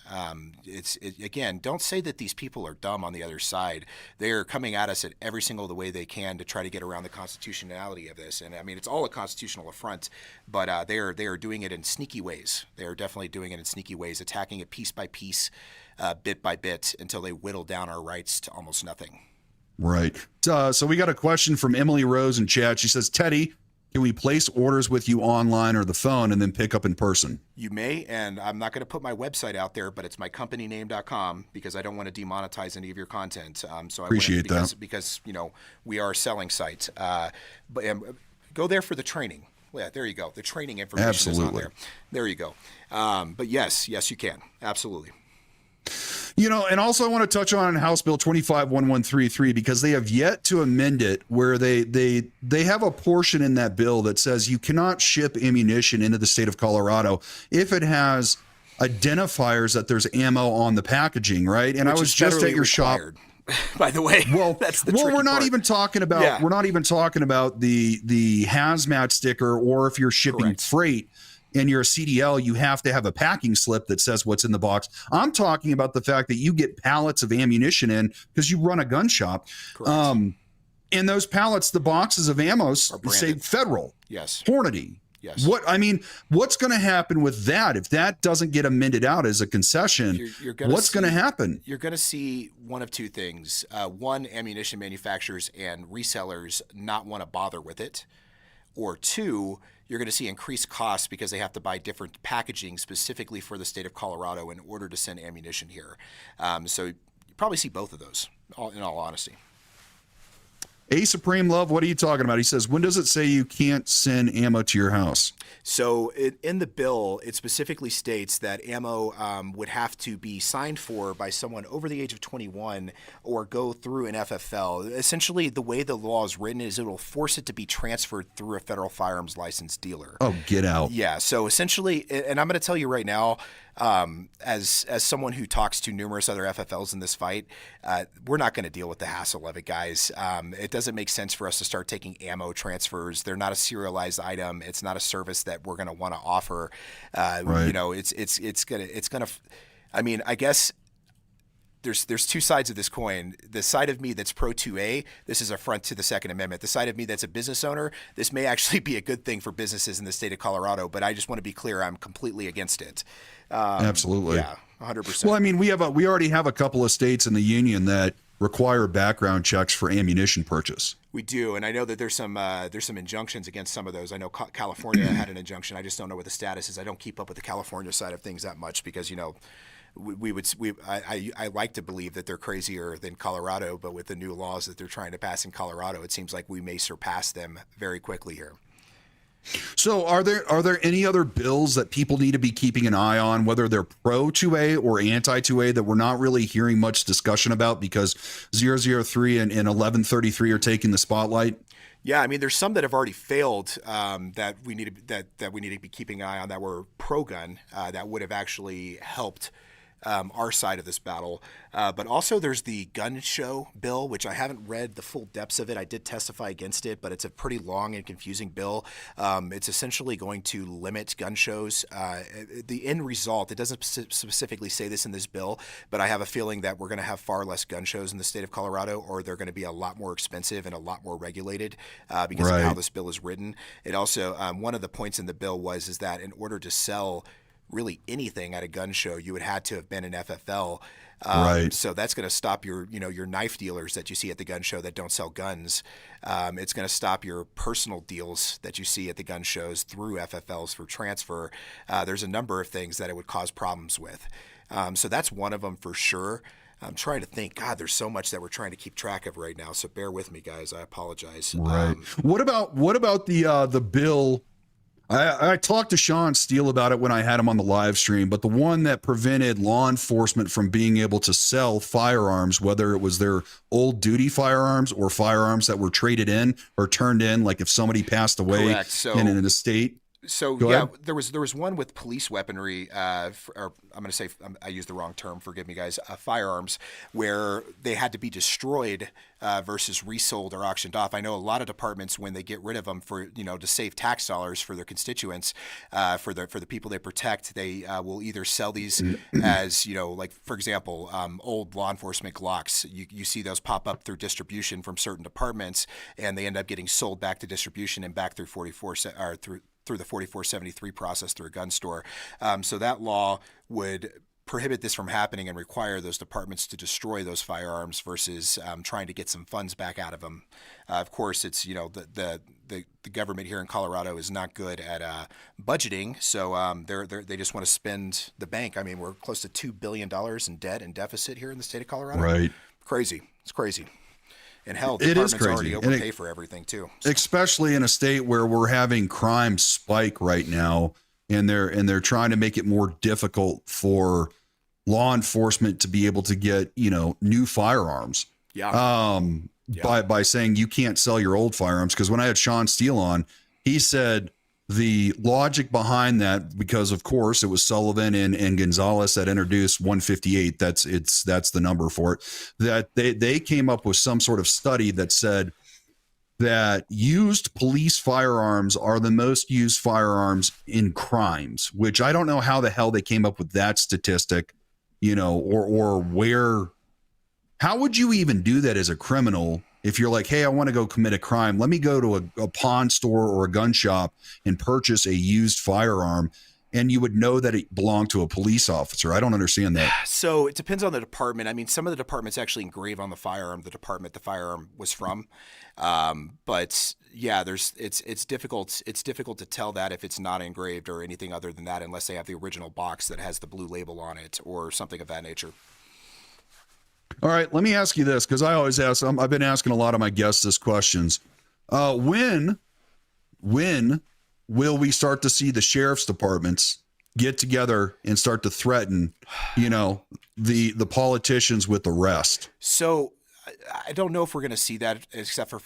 Again, don't say that these people are dumb on the other side. They are coming at us at every single the way they can to try to get around the constitutionality of this. And I mean, it's all a constitutional affront, but they are doing it in sneaky ways. They are definitely doing it in sneaky ways, attacking it piece by piece, bit by bit, until they whittle down our rights to almost nothing. Right. So we got a question from Emily Rose in chat. She says, Teddy, can we place orders with you online or the phone and then pick up in person? You may, and I'm not going to put my website out there, but it's mycompanyname.com because I don't want to demonetize any of your content. So Appreciate that. Because we are a selling site. But go there for the training. Yeah, there you go. The training information is on there. There you go. But yes, you can. Absolutely. And also I want to touch on House Bill 251133 because they have yet to amend it where they have a portion in that bill that says you cannot ship ammunition into the state of Colorado if it has identifiers that there's ammo on the packaging, right? And I was just at your shop. By the way, we're not even talking about the hazmat sticker, or if you're shipping freight and you're a CDL, you have to have a packing slip that says what's in the box. I'm talking about the fact that you get pallets of ammunition in because you run a gun shop. In those pallets, the boxes of ammo say federal. Yes. Hornady. Yes. What's going to happen with that if that doesn't get amended out as a concession? What's going to happen? You're going to see one of two things. One, ammunition manufacturers and resellers not want to bother with it. Or two, you're going to see increased costs because they have to buy different packaging specifically for the state of Colorado in order to send ammunition here. So you probably see both of those, in all honesty. A Supreme Love, what are you talking about? He says, when does it say you can't send ammo to your house? So in the bill, it specifically states that ammo would have to be signed for by someone over the age of 21 or go through an FFL. Essentially, the way the law is written is it will force it to be transferred through a federal firearms license dealer. Oh, get out. Yeah. So essentially, and I'm going to tell you right now, as someone who talks to numerous other FFLs in this fight, we're not going to deal with the hassle of it, guys. It doesn't make sense for us to start taking ammo transfers. They're not a serialized item. It's not a service that we're going to want to offer. Right. It's gonna. I mean, I guess there's two sides of this coin. The side of me that's pro 2A, this is a affront to the Second Amendment. The side of me that's a business owner, this may actually be a good thing for businesses in the state of Colorado. But I just want to be clear, I'm completely against it. Absolutely. Yeah, 100%. Well, I mean, we already have a couple of states in the union that require background checks for ammunition purchase. We do, and I know that there's some injunctions against some of those. I know California had an injunction. I just don't know what the status is. I don't keep up with the California side of things that much because I like to believe that they're crazier than Colorado, but with the new laws that they're trying to pass in Colorado, it seems like we may surpass them very quickly here. So are there any other bills that people need to be keeping an eye on, whether they're pro 2A or anti 2A, that we're not really hearing much discussion about because 003 and 1133 are taking the spotlight? Yeah, I mean, there's some that have already failed that we need to be keeping an eye on that were pro-gun that would have actually helped our side of this battle. But also there's the gun show bill, which I haven't read the full depths of it. I did testify against it, but it's a pretty long and confusing bill. It's essentially going to limit gun shows. The end result, it doesn't specifically say this in this bill, but I have a feeling that we're going to have far less gun shows in the state of Colorado, or they're going to be a lot more expensive and a lot more regulated because of how this bill is written. It also, one of the points in the bill is that in order to sell really anything at a gun show, you would have to have been an FFL. Right. So that's going to stop your knife dealers that you see at the gun show that don't sell guns. It's going to stop your personal deals that you see at the gun shows through FFLs for transfer. There's a number of things that it would cause problems with. So that's one of them for sure. I'm trying to think. God, there's so much that we're trying to keep track of right now. So bear with me, guys. I apologize. Right. What about the bill? I talked to Sean Steele about it when I had him on the live stream, but the one that prevented law enforcement from being able to sell firearms, whether it was their old duty firearms or firearms that were traded in or turned in, like if somebody passed away Correct. So in an estate. So Go yeah, ahead. there was one with police weaponry, or I'm going to say I used the wrong term. Forgive me, guys. Firearms where they had to be destroyed versus resold or auctioned off. I know a lot of departments when they get rid of them for to save tax dollars for their constituents, for the people they protect, they will either sell these as like for example, old law enforcement Glocks. You see those pop up through distribution from certain departments, and they end up getting sold back to distribution and back through 44 or through the 4473 process through a gun store. So that law would prohibit this from happening and require those departments to destroy those firearms versus trying to get some funds back out of them. Of course, it's the government here in Colorado is not good at budgeting, so they just want to spend the bank. I mean, we're close to $2 billion in debt and deficit here in the state of Colorado. Right. Crazy. It's crazy. And hell, It is departments crazy. already overpay for everything too. Especially in a state where we're having crime spike right now, and they're trying to make it more difficult for law enforcement to be able to get new firearms. Yeah. By saying you can't sell your old firearms, because when I had Sean Steele on, he said the logic behind that, because of course it was Sullivan and Gonzalez that introduced 158. That's the number for it. That they came up with some sort of study that said that used police firearms are the most used firearms in crimes, which I don't know how the hell they came up with that statistic, or where. How would you even do that as a criminal? If you're like, hey, I want to go commit a crime, let me go to a pawn store or a gun shop and purchase a used firearm, and you would know that it belonged to a police officer. I don't understand that. So it depends on the department. I mean, some of the departments actually engrave on the firearm the department the firearm was from. But yeah, it's difficult. It's difficult to tell that if it's not engraved or anything other than that, unless they have the original box that has the blue label on it or something of that nature. All right, let me ask you this, because I always ask. I've been asking a lot of my guests this questions. When will we start to see the sheriff's departments get together and start to threaten, the politicians with arrest? So I don't know if we're going to see that, except for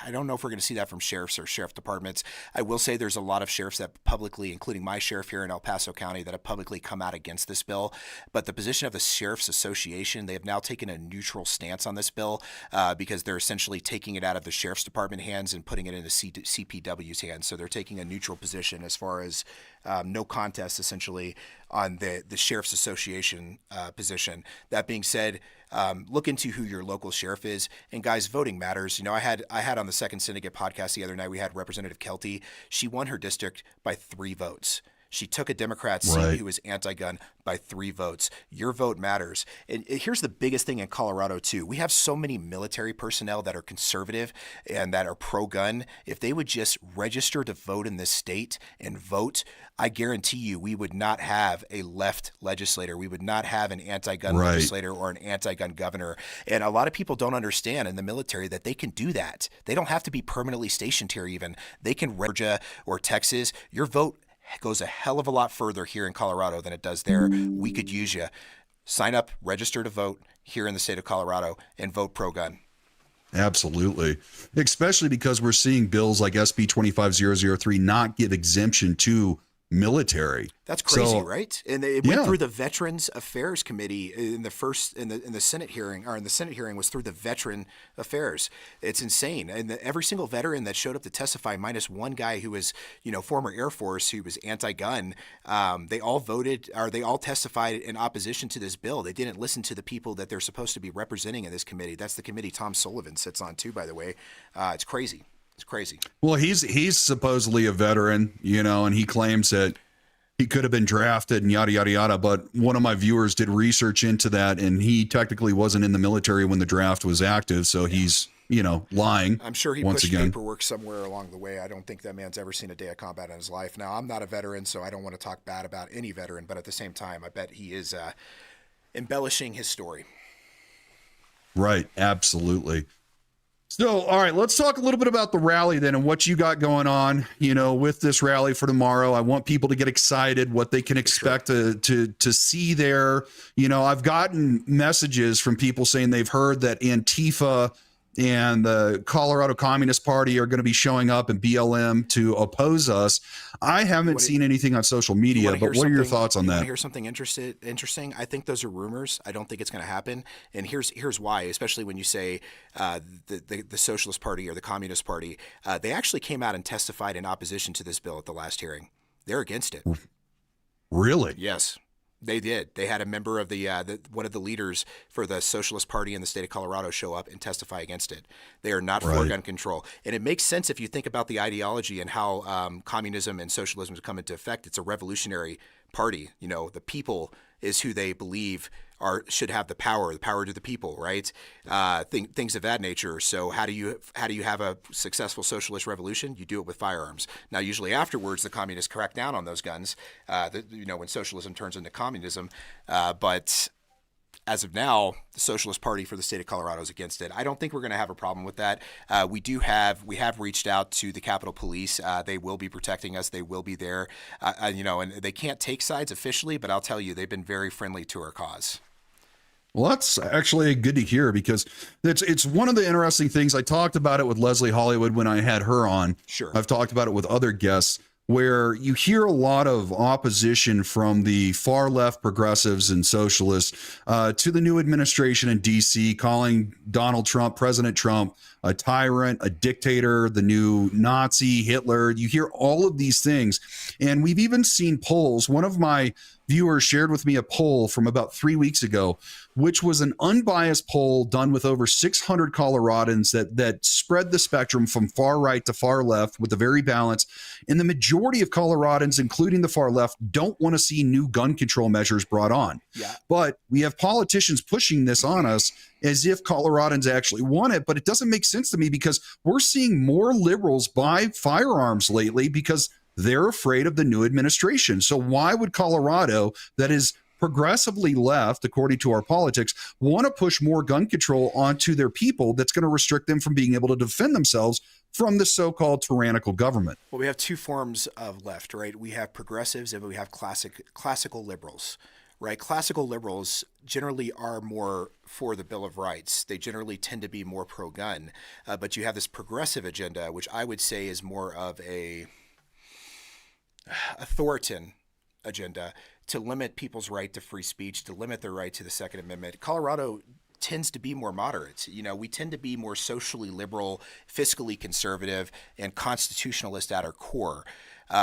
I don't know if we're going to see that from sheriffs or sheriff departments. I will say there's a lot of sheriffs that publicly, including my sheriff here in El Paso County, that have publicly come out against this bill. But the position of the Sheriff's Association, they have now taken a neutral stance on this bill because they're essentially taking it out of the sheriff's department hands and putting it into CPW's hands. So they're taking a neutral position as far as no contest, essentially, on the Sheriff's Association position. That being said, look into who your local sheriff is, and guys, voting matters. I had on the Second Syndicate podcast the other night, we had Representative Kelty. She won her district by 3 votes. She took a Democrat seat who was anti-gun by 3 votes. Your vote matters. And here's the biggest thing in Colorado, too. We have so many military personnel that are conservative and that are pro-gun. If they would just register to vote in this state and vote, I guarantee you we would not have a left legislator. We would not have an anti-gun legislator or an anti-gun governor. And a lot of people don't understand in the military that they can do that. They don't have to be permanently stationed here even. They can Georgia or Texas. Your vote goes a hell of a lot further here in Colorado than it does there. We could use you. Sign up, register to vote here in the state of Colorado, and vote pro-gun. Absolutely. Especially because we're seeing bills like SB25003 not give exemption to military. That's crazy, right? And it went through the Veterans Affairs Committee in the Senate hearing, or in the Senate hearing was through the Veteran Affairs. It's insane. And every single veteran that showed up to testify, minus one guy who was, former Air Force, who was anti-gun, they all voted, or they all testified in opposition to this bill. They didn't listen to the people that they're supposed to be representing in this committee. That's the committee Tom Sullivan sits on too, by the way. It's crazy. It's crazy. Well, he's supposedly a veteran, and he claims that he could have been drafted and yada, yada, yada. But one of my viewers did research into that, and he technically wasn't in the military when the draft was active. So he's, lying. I'm sure he once pushed again. paperwork somewhere along the way. I don't think that man's ever seen a day of combat in his life. Now, I'm not a veteran, so I don't want to talk bad about any veteran. But at the same time, I bet he is embellishing his story. Right. Absolutely. So, all right, let's talk a little bit about the rally then and what you got going on, with this rally for tomorrow. I want people to get excited, what they can expect to see there. I've gotten messages from people saying they've heard that Antifa and the Colorado Communist Party are going to be showing up in BLM to oppose us. I haven't seen anything on social media, but what are your thoughts on that? Want to hear something interesting? I think those are rumors. I don't think it's going to happen. And here's why, especially when you say the Socialist Party or the Communist Party. They actually came out and testified in opposition to this bill at the last hearing. They're against it. Really? Yes. They did. They had a member of one of the leaders for the Socialist Party in the state of Colorado show up and testify against it. They are not for gun control. And it makes sense if you think about the ideology and how communism and socialism have come into effect. It's a revolutionary party. The people is who they believe should have the power to the people, right? Things of that nature. So how do you have a successful socialist revolution? You do it with firearms. Now, usually afterwards, the communists crack down on those guns. When socialism turns into communism, but as of now, the Socialist Party for the state of Colorado is against it. I don't think we're going to have a problem with that. We have reached out to the Capitol Police. They will be protecting us. They will be there. And they can't take sides officially, but I'll tell you, they've been very friendly to our cause. Well, that's actually good to hear because it's one of the interesting things. I talked about it with Leslie Hollywood when I had her on. Sure. I've talked about it with other guests where you hear a lot of opposition from the far left progressives and socialists to the new administration in D.C., calling President Trump, a tyrant, a dictator, the new Nazi, Hitler. You hear all of these things. And we've even seen polls. One of my viewers shared with me a poll from about 3 weeks ago, which was an unbiased poll done with over 600 Coloradans that spread the spectrum from far right to far left with a very balance. And the majority of Coloradans, including the far left, don't want to see new gun control measures brought on. Yeah. But we have politicians pushing this on us as if Coloradans actually want it. But it doesn't make sense to me because we're seeing more liberals buy firearms lately because they're afraid of the new administration. So why would Colorado, that is progressively left, according to our politics, want to push more gun control onto their people that's going to restrict them from being able to defend themselves from the so-called tyrannical government? Well, we have two forms of left, right? We have progressives and we have classical liberals, right? Classical liberals generally are more for the Bill of Rights. They generally tend to be more pro-gun. But you have this progressive agenda, which I would say is more of a authoritarian agenda to limit people's right to free speech, to limit their right to the Second Amendment. Colorado tends to be more moderate. We tend to be more socially liberal, fiscally conservative, and constitutionalist at our core.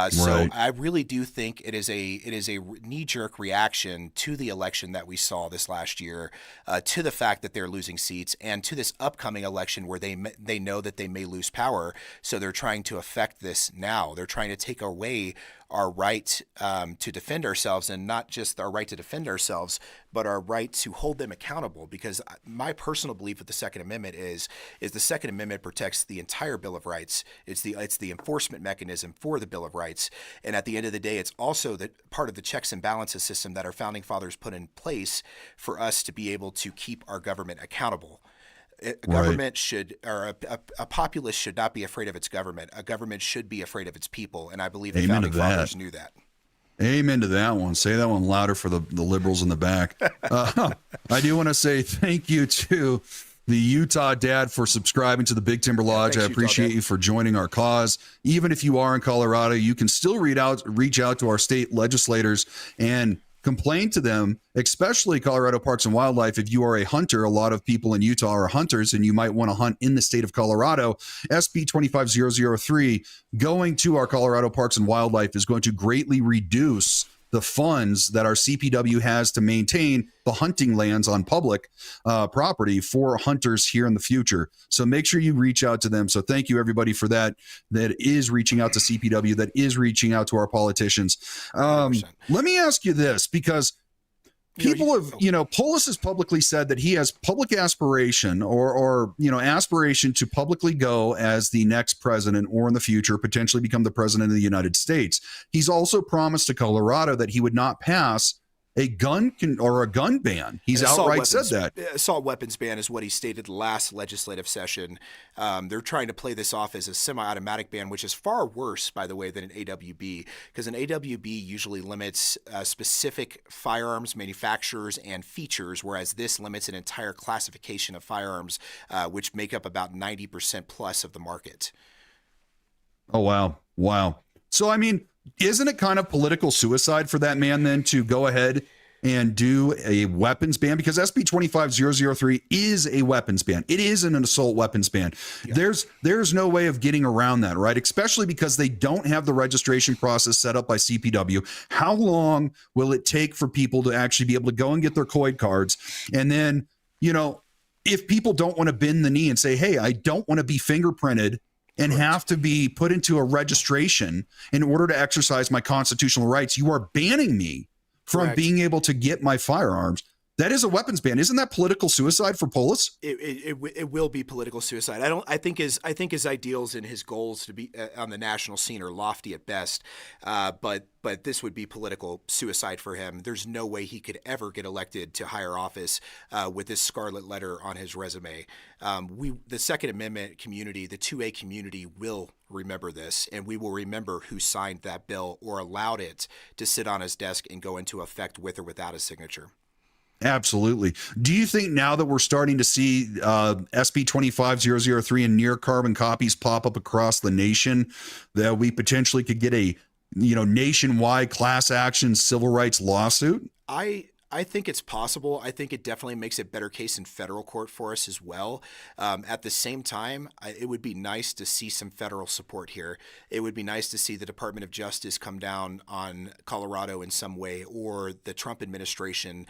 So I really do think it is a knee-jerk reaction to the election that we saw this last year, to the fact that they're losing seats, and to this upcoming election where they know that they may lose power. So they're trying to affect this now. They're trying to take away our right to defend ourselves, and not just our right to defend ourselves, but our right to hold them accountable. Because my personal belief with the Second Amendment is the Second Amendment protects the entire Bill of Rights. It's the enforcement mechanism for the Bill of Rights. And at the end of the day, it's also the part of the checks and balances system that our founding fathers put in place for us to be able to keep our government accountable. A government a populace should not be afraid of its government. A government should be afraid of its people. And I believe the founding fathers knew that. Amen to that one. Say that one louder for the liberals in the back. I do want to say thank you to the Utah Dad for subscribing to the Big Timber Lodge. Thanks, I appreciate you for joining our cause. Even if you are in Colorado, you can still reach out to our state legislators and complain to them, especially Colorado Parks and Wildlife. If you are a hunter, a lot of people in Utah are hunters, and you might want to hunt in the state of Colorado. SB25003 going to our Colorado Parks and Wildlife is going to greatly reduce the funds that our CPW has to maintain the hunting lands on public property for hunters here in the future. So make sure you reach out to them. So thank you, everybody, for that is reaching out to CPW, that is reaching out to our politicians. Let me ask you this, because people have, Polis has publicly said that he has public aspiration or aspiration to publicly go as the next president, or in the future, potentially become the president of the United States. He's also promised to Colorado that he would not pass a gun or a gun ban. He's outright said that. Assault weapons ban is what he stated last legislative session. They're trying to play this off as a semi-automatic ban, which is far worse, by the way, than an AWB, because an AWB usually limits specific firearms manufacturers and features, whereas this limits an entire classification of firearms, which make up about 90% plus of the market. Oh, wow. Wow. So, I mean, isn't it kind of political suicide for that man then to go ahead and do a weapons ban? Because SB 25003 is a weapons ban. It is an assault weapons ban. Yeah. There's no way of getting around that, right? Especially because they don't have the registration process set up by CPW. How long will it take for people to actually be able to go and get their COID cards? And then, you know, if people don't want to bend the knee and say, hey, I don't want to be fingerprinted and have to be put into a registration in order to exercise my constitutional rights, you are banning me from being able to get my firearms. That is a weapons ban. Isn't that political suicide for Polis? It will be political suicide. I think his ideals and his goals to be on the national scene are lofty at best, but this would be political suicide for him. There's no way he could ever get elected to higher office with this scarlet letter on his resume. The Second Amendment community, the 2A community, will remember this, and we will remember who signed that bill or allowed it to sit on his desk and go into effect with or without his signature. Absolutely. Do you think now that we're starting to see SB 25003 and near carbon copies pop up across the nation, that we potentially could get a, you know, nationwide class action civil rights lawsuit? I think it's possible. I think it definitely makes a better case in federal court for us as well. At the same time, it would be nice to see some federal support here. It would be nice to see the Department of Justice come down on Colorado in some way, or the Trump administration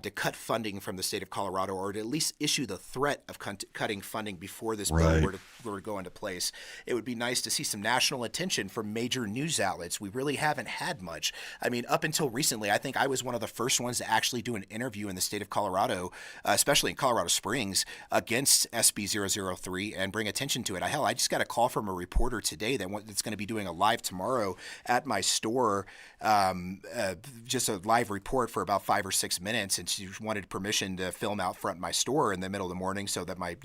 to cut funding from the state of Colorado, or to at least issue the threat of cutting funding before this bill were to go into place. It would be nice to see some national attention from major news outlets. We really haven't had much. I mean, up until recently, I think I was one of the first ones to actually do an interview in the state of Colorado, especially in Colorado Springs, against SB 003 and bring attention to it. I just got a call from a reporter today that's going to be doing a live tomorrow at my store, just a live report for about 5 or 6 minutes, and she wanted permission to film out front my store in the middle of the morning so that my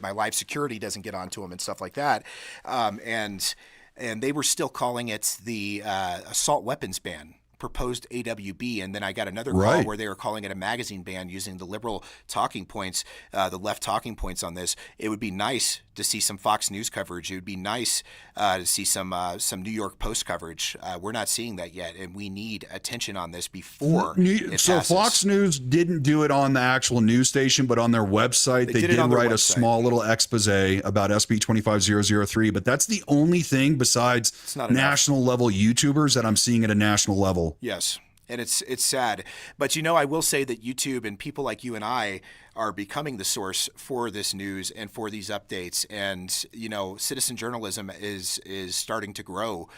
my live security doesn't get onto them and stuff like that. And they were still calling it the assault weapons ban, proposed AWB, and then I got another call where they were calling it a magazine ban, using the liberal talking points, the left talking points on this. It would be nice to see some Fox News coverage. It would be nice to see some New York Post coverage. We're not seeing that yet, and we need attention on this before it passes. Fox News didn't do it on the actual news station, but on their website, they did write a small little expose about SB 25003, but that's the only thing besides national level YouTubers that I'm seeing at a national level. Yes. And it's sad. But, I will say that YouTube and people like you and I are becoming the source for this news and for these updates. And, citizen journalism is starting to grow.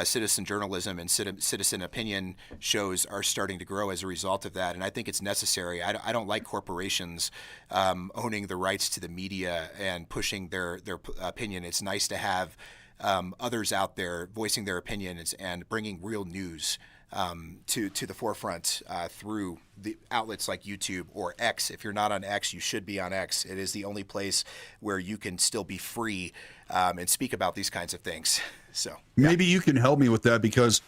Citizen journalism and citizen opinion shows are starting to grow as a result of that. And I think it's necessary. I don't like corporations owning the rights to the media and pushing their opinion. It's nice to have others out there voicing their opinions and bringing real news to the forefront through the outlets like YouTube or X. If you're not on X, you should be on X. It is the only place where you can still be free and speak about these kinds of things. So maybe you can help me with that, because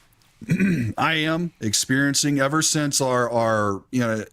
I am experiencing, ever since our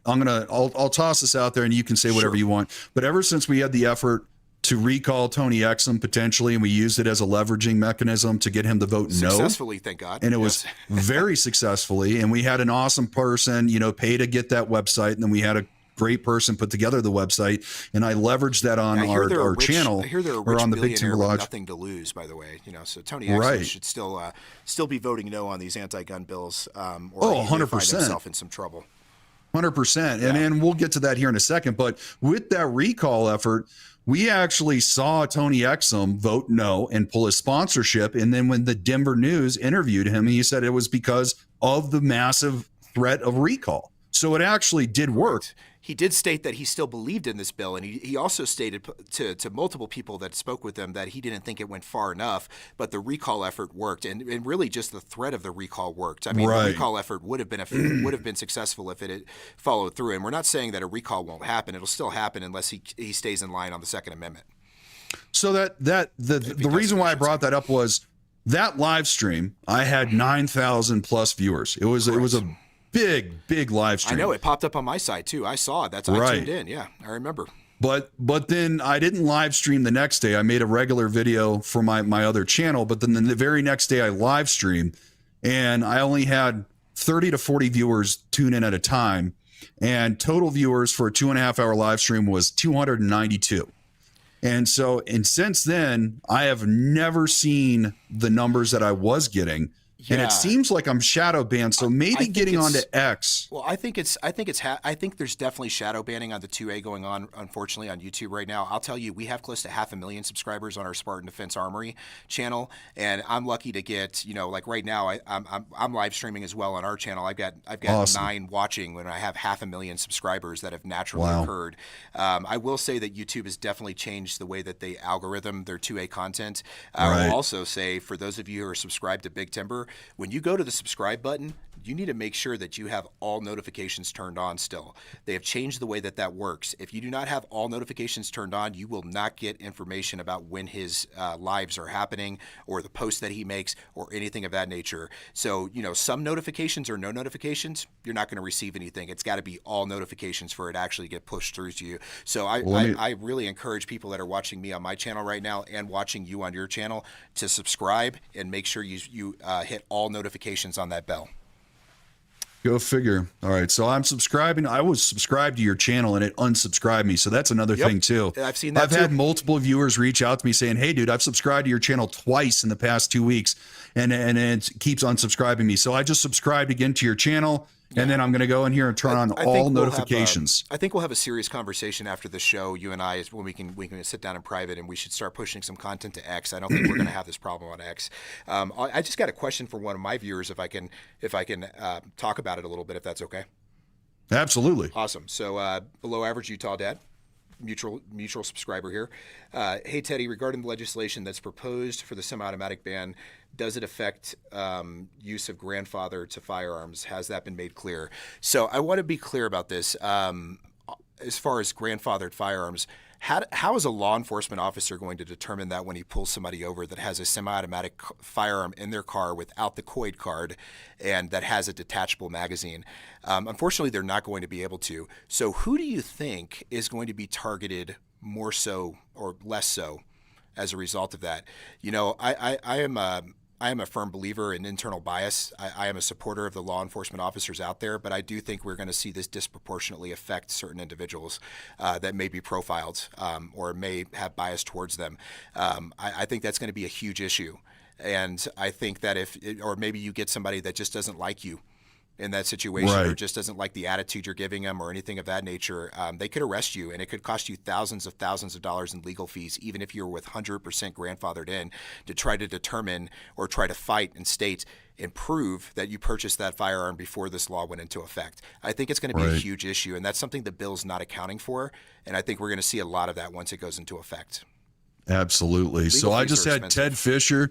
I'll toss this out there and you can say whatever you want, but ever since we had the effort to recall Tony Exum potentially, and we used it as a leveraging mechanism to get him to vote no. Successfully, thank God. And it was very successfully. And we had an awesome person, pay to get that website. And then we had a great person put together the website. And I leveraged that on our channel. I hear they're a rich billionaire with nothing to lose, by the way. So Tony Exum should still be voting no on these anti-gun bills, or 100%. Find himself in some trouble. 100%. And we'll get to that here in a second. But with that recall effort, we actually saw Tony Exum vote no and pull his sponsorship. And then when the Denver News interviewed him, he said it was because of the massive threat of recall. So it actually did work. He did state that he still believed in this bill, and he also stated to multiple people that spoke with him that he didn't think it went far enough, but the recall effort worked, and really just the threat of the recall worked. I mean, the recall effort would have been successful if it had followed through. And we're not saying that a recall won't happen; it'll still happen unless he stays in line on the Second Amendment. So the reason why I brought that up was that live stream. I had 9,000 plus viewers. It was a big live stream. I know, it popped up on my side too. I saw it. I tuned in. Yeah, I remember. But then I didn't live stream the next day. I made a regular video for my other channel, but then the very next day I live streamed, and I only had 30 to 40 viewers tune in at a time, and total viewers for a 2.5 hour live stream was 292. And since then, I have never seen the numbers that I was getting. Yeah. And it seems like I'm shadow banned, so maybe getting onto X. Well, I think there's definitely shadow banning on the 2A going on, unfortunately, on YouTube right now. I'll tell you, we have close to 500,000 subscribers on our Spartan Defense Armory channel, and I'm lucky to get, like right now, I'm live streaming as well on our channel. I've got awesome. 9 watching when I have 500,000 subscribers that have naturally occurred. I will say that YouTube has definitely changed the way that they algorithm their 2A content. I will also say, for those of you who are subscribed to Big Timber, when you go to the subscribe button, you need to make sure that you have all notifications turned on still. They have changed the way that works. If you do not have all notifications turned on, you will not get information about when his lives are happening or the posts that he makes or anything of that nature. So, some notifications or no notifications, you're not going to receive anything. It's got to be all notifications for it to actually get pushed through to you. So I really encourage people that are watching me on my channel right now and watching you on your channel to subscribe and make sure you hit all notifications on that bell. Go figure. All right. So I'm subscribing. I was subscribed to your channel and it unsubscribed me. So that's another thing too. I've seen that. I've had multiple viewers reach out to me saying, "Hey dude, I've subscribed to your channel twice in the past 2 weeks and it keeps unsubscribing me." So I just subscribed again to your channel. And then I'm going to go in here and turn on all notifications. I think we'll have a serious conversation after the show, you and I, when we can sit down in private, and we should start pushing some content to X. I don't think we're going to have this problem on X. I just got a question for one of my viewers, if I can talk about it a little bit, if that's okay. Absolutely. Awesome. So below average Utah dad. Mutual subscriber here. Hey, Teddy, regarding the legislation that's proposed for the semi-automatic ban, does it affect use of grandfather to firearms? Has that been made clear? So I want to be clear about this. As far as grandfathered firearms, how is a law enforcement officer going to determine that when he pulls somebody over that has a semi-automatic firearm in their car without the COID card and that has a detachable magazine? Unfortunately, they're not going to be able to. So who do you think is going to be targeted more so or less so as a result of that? I am a firm believer in internal bias. I am a supporter of the law enforcement officers out there, but I do think we're going to see this disproportionately affect certain individuals that may be profiled or may have bias towards them. I think that's going to be a huge issue. And I think that or maybe you get somebody that just doesn't like you in that situation or just doesn't like the attitude you're giving them or anything of that nature, they could arrest you, and it could cost you thousands of dollars in legal fees, even if you're with 100% grandfathered in, to try to determine or try to fight and state and prove that you purchased that firearm before this law went into effect. I think it's going to be a huge issue, and that's something the bill's not accounting for, and I think we're going to see a lot of that once it goes into effect. Absolutely. So I just had Ted Fisher,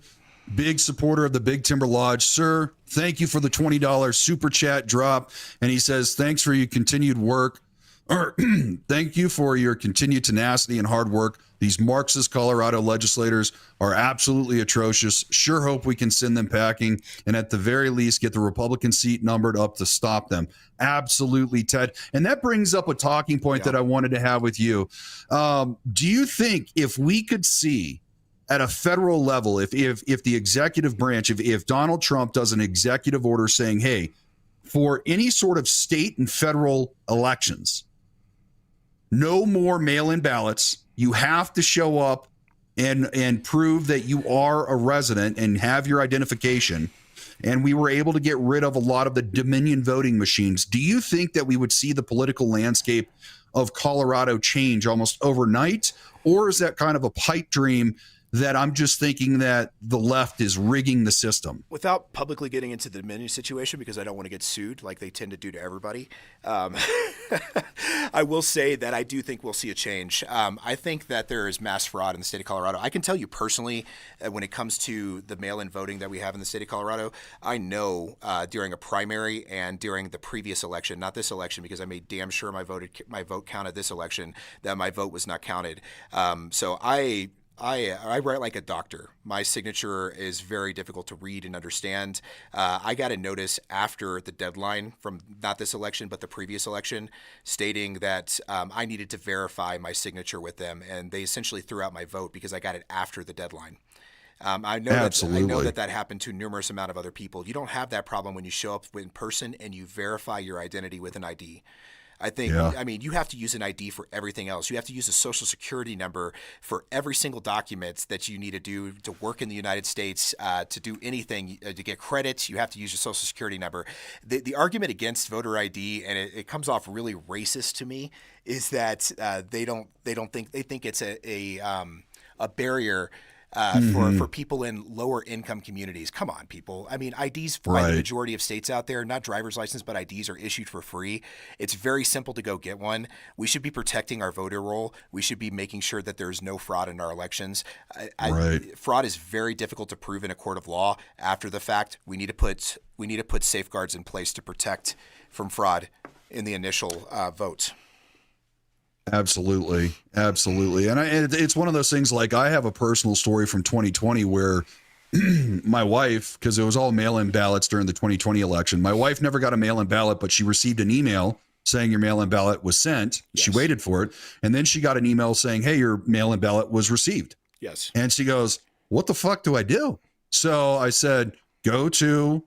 big supporter of the Big Timber Lodge. Sir, thank you for the $20 super chat drop. And he says, thanks for your continued work. Thank you for your continued tenacity and hard work. These Marxist Colorado legislators are absolutely atrocious. Sure hope we can send them packing and at the very least get the Republican seat numbered up to stop them. Absolutely, Ted. And that brings up a talking point that I wanted to have with you. Do you think if we could see at a federal level, if the executive branch, if Donald Trump does an executive order saying, hey, for any sort of state and federal elections, no more mail-in ballots, you have to show up and prove that you are a resident and have your identification, and we were able to get rid of a lot of the Dominion voting machines, do you think that we would see the political landscape of Colorado change almost overnight? Or is that kind of a pipe dream that I'm just thinking that the left is rigging the system. Without publicly getting into the menu situation, because I don't want to get sued like they tend to do to everybody, I will say that I do think we'll see a change. I think that there is mass fraud in the state of Colorado. I can tell you personally, when it comes to the mail-in voting that we have in the state of Colorado, I know during a primary and during the previous election, not this election, because I made damn sure my vote counted this election, that my vote was not counted. So I write like a doctor. My signature is very difficult to read and understand. I got a notice after the deadline from not this election, but the previous election, stating that I needed to verify my signature with them. And they essentially threw out my vote because I got it after the deadline. I know that happened to numerous amount of other people. You don't have that problem when you show up in person and you verify your identity with an ID. I mean, you have to use an ID for everything else. You have to use a social security number for every single document that you need to do to work in the United States, to do anything, to get credits. You have to use your social security number. The argument against voter ID, and it comes off really racist to me, is that they think it's a barrier for people in lower income communities. Come on, people. I mean, IDs for the majority of states out there, not driver's license, but IDs are issued for free. It's very simple to go get one. We should be protecting our voter roll. We should be making sure that there's no fraud in our elections. Fraud is very difficult to prove in a court of law after the fact. We need to put safeguards in place to protect from fraud in the initial vote. Absolutely. And it's one of those things, like I have a personal story from 2020 where my wife, because it was all mail-in ballots during the 2020 election, my wife never got a mail-in ballot, but she received an email saying your mail-in ballot was sent. Yes. She waited for it. And then she got an email saying, hey, your mail-in ballot was received. Yes. And she goes, what the fuck do I do? So I said, go to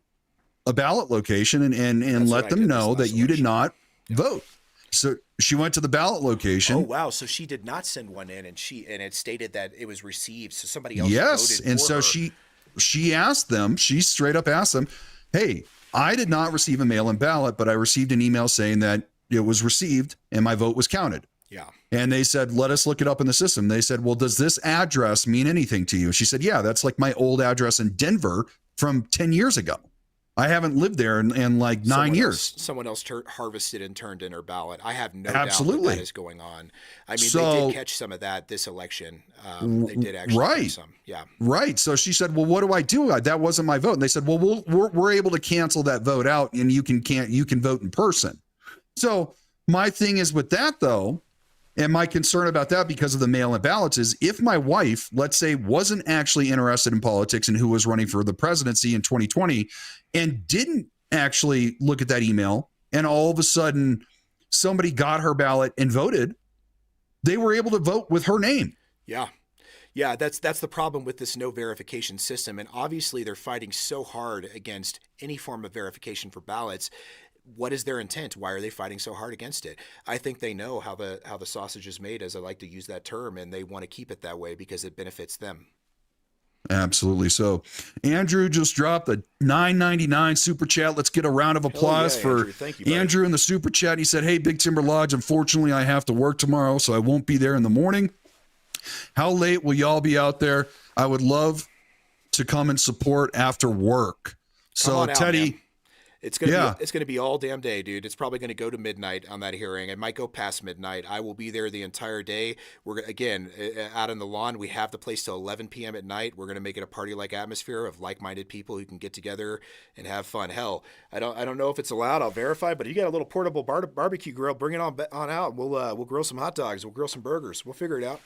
a ballot location and let them know that you did not vote. So she went to the ballot location. Oh, wow. So she did not send one in, and it stated that it was received. So somebody else voted for and so her. she asked them, she straight up asked them, hey, I did not receive a mail-in ballot, but I received an email saying that it was received and my vote was counted. Yeah. And they said, let us look it up in the system. They said, well, does this address mean anything to you? She said, yeah, that's like my old address in Denver from 10 years ago. I haven't lived there in like 9 years. Someone else harvested and turned in her ballot. I have no doubt that is going on. I mean, they did catch some of that this election. They did actually catch some. Yeah. Right. So she said, well, what do I do? That wasn't my vote. And they said, well, we're able to cancel that vote out and you can vote in person. So my thing is with that, though, and my concern about that because of the mail-in ballots is if my wife, let's say, wasn't actually interested in politics and who was running for the presidency in 2020 and didn't actually look at that email, and all of a sudden somebody got her ballot and voted, they were able to vote with her name. Yeah. Yeah, that's the problem with this no verification system. And obviously they're fighting so hard against any form of verification for ballots. What is their intent? Why are they fighting so hard against it? I think they know how the sausage is made, as I like to use that term, and they want to keep it that way because it benefits them. Absolutely. So Andrew just dropped a $9.99 super chat. Let's get a round of applause for Andrew in the super chat. He said, hey, Big Timber Lodge, unfortunately I have to work tomorrow, so I won't be there in the morning. How late will y'all be out there? I would love to come and support after work. So Teddy, man. It's gonna be all damn day, dude. It's probably gonna go to midnight on that hearing. It might go past midnight. I will be there the entire day. We're again out on the lawn. We have the place till 11 p.m. at night. We're gonna make it a party-like atmosphere of like-minded people who can get together and have fun. Hell, I don't know if it's allowed. I'll verify. But you got a little portable barbecue grill. Bring it on out. We'll grill some hot dogs. We'll grill some burgers. We'll figure it out.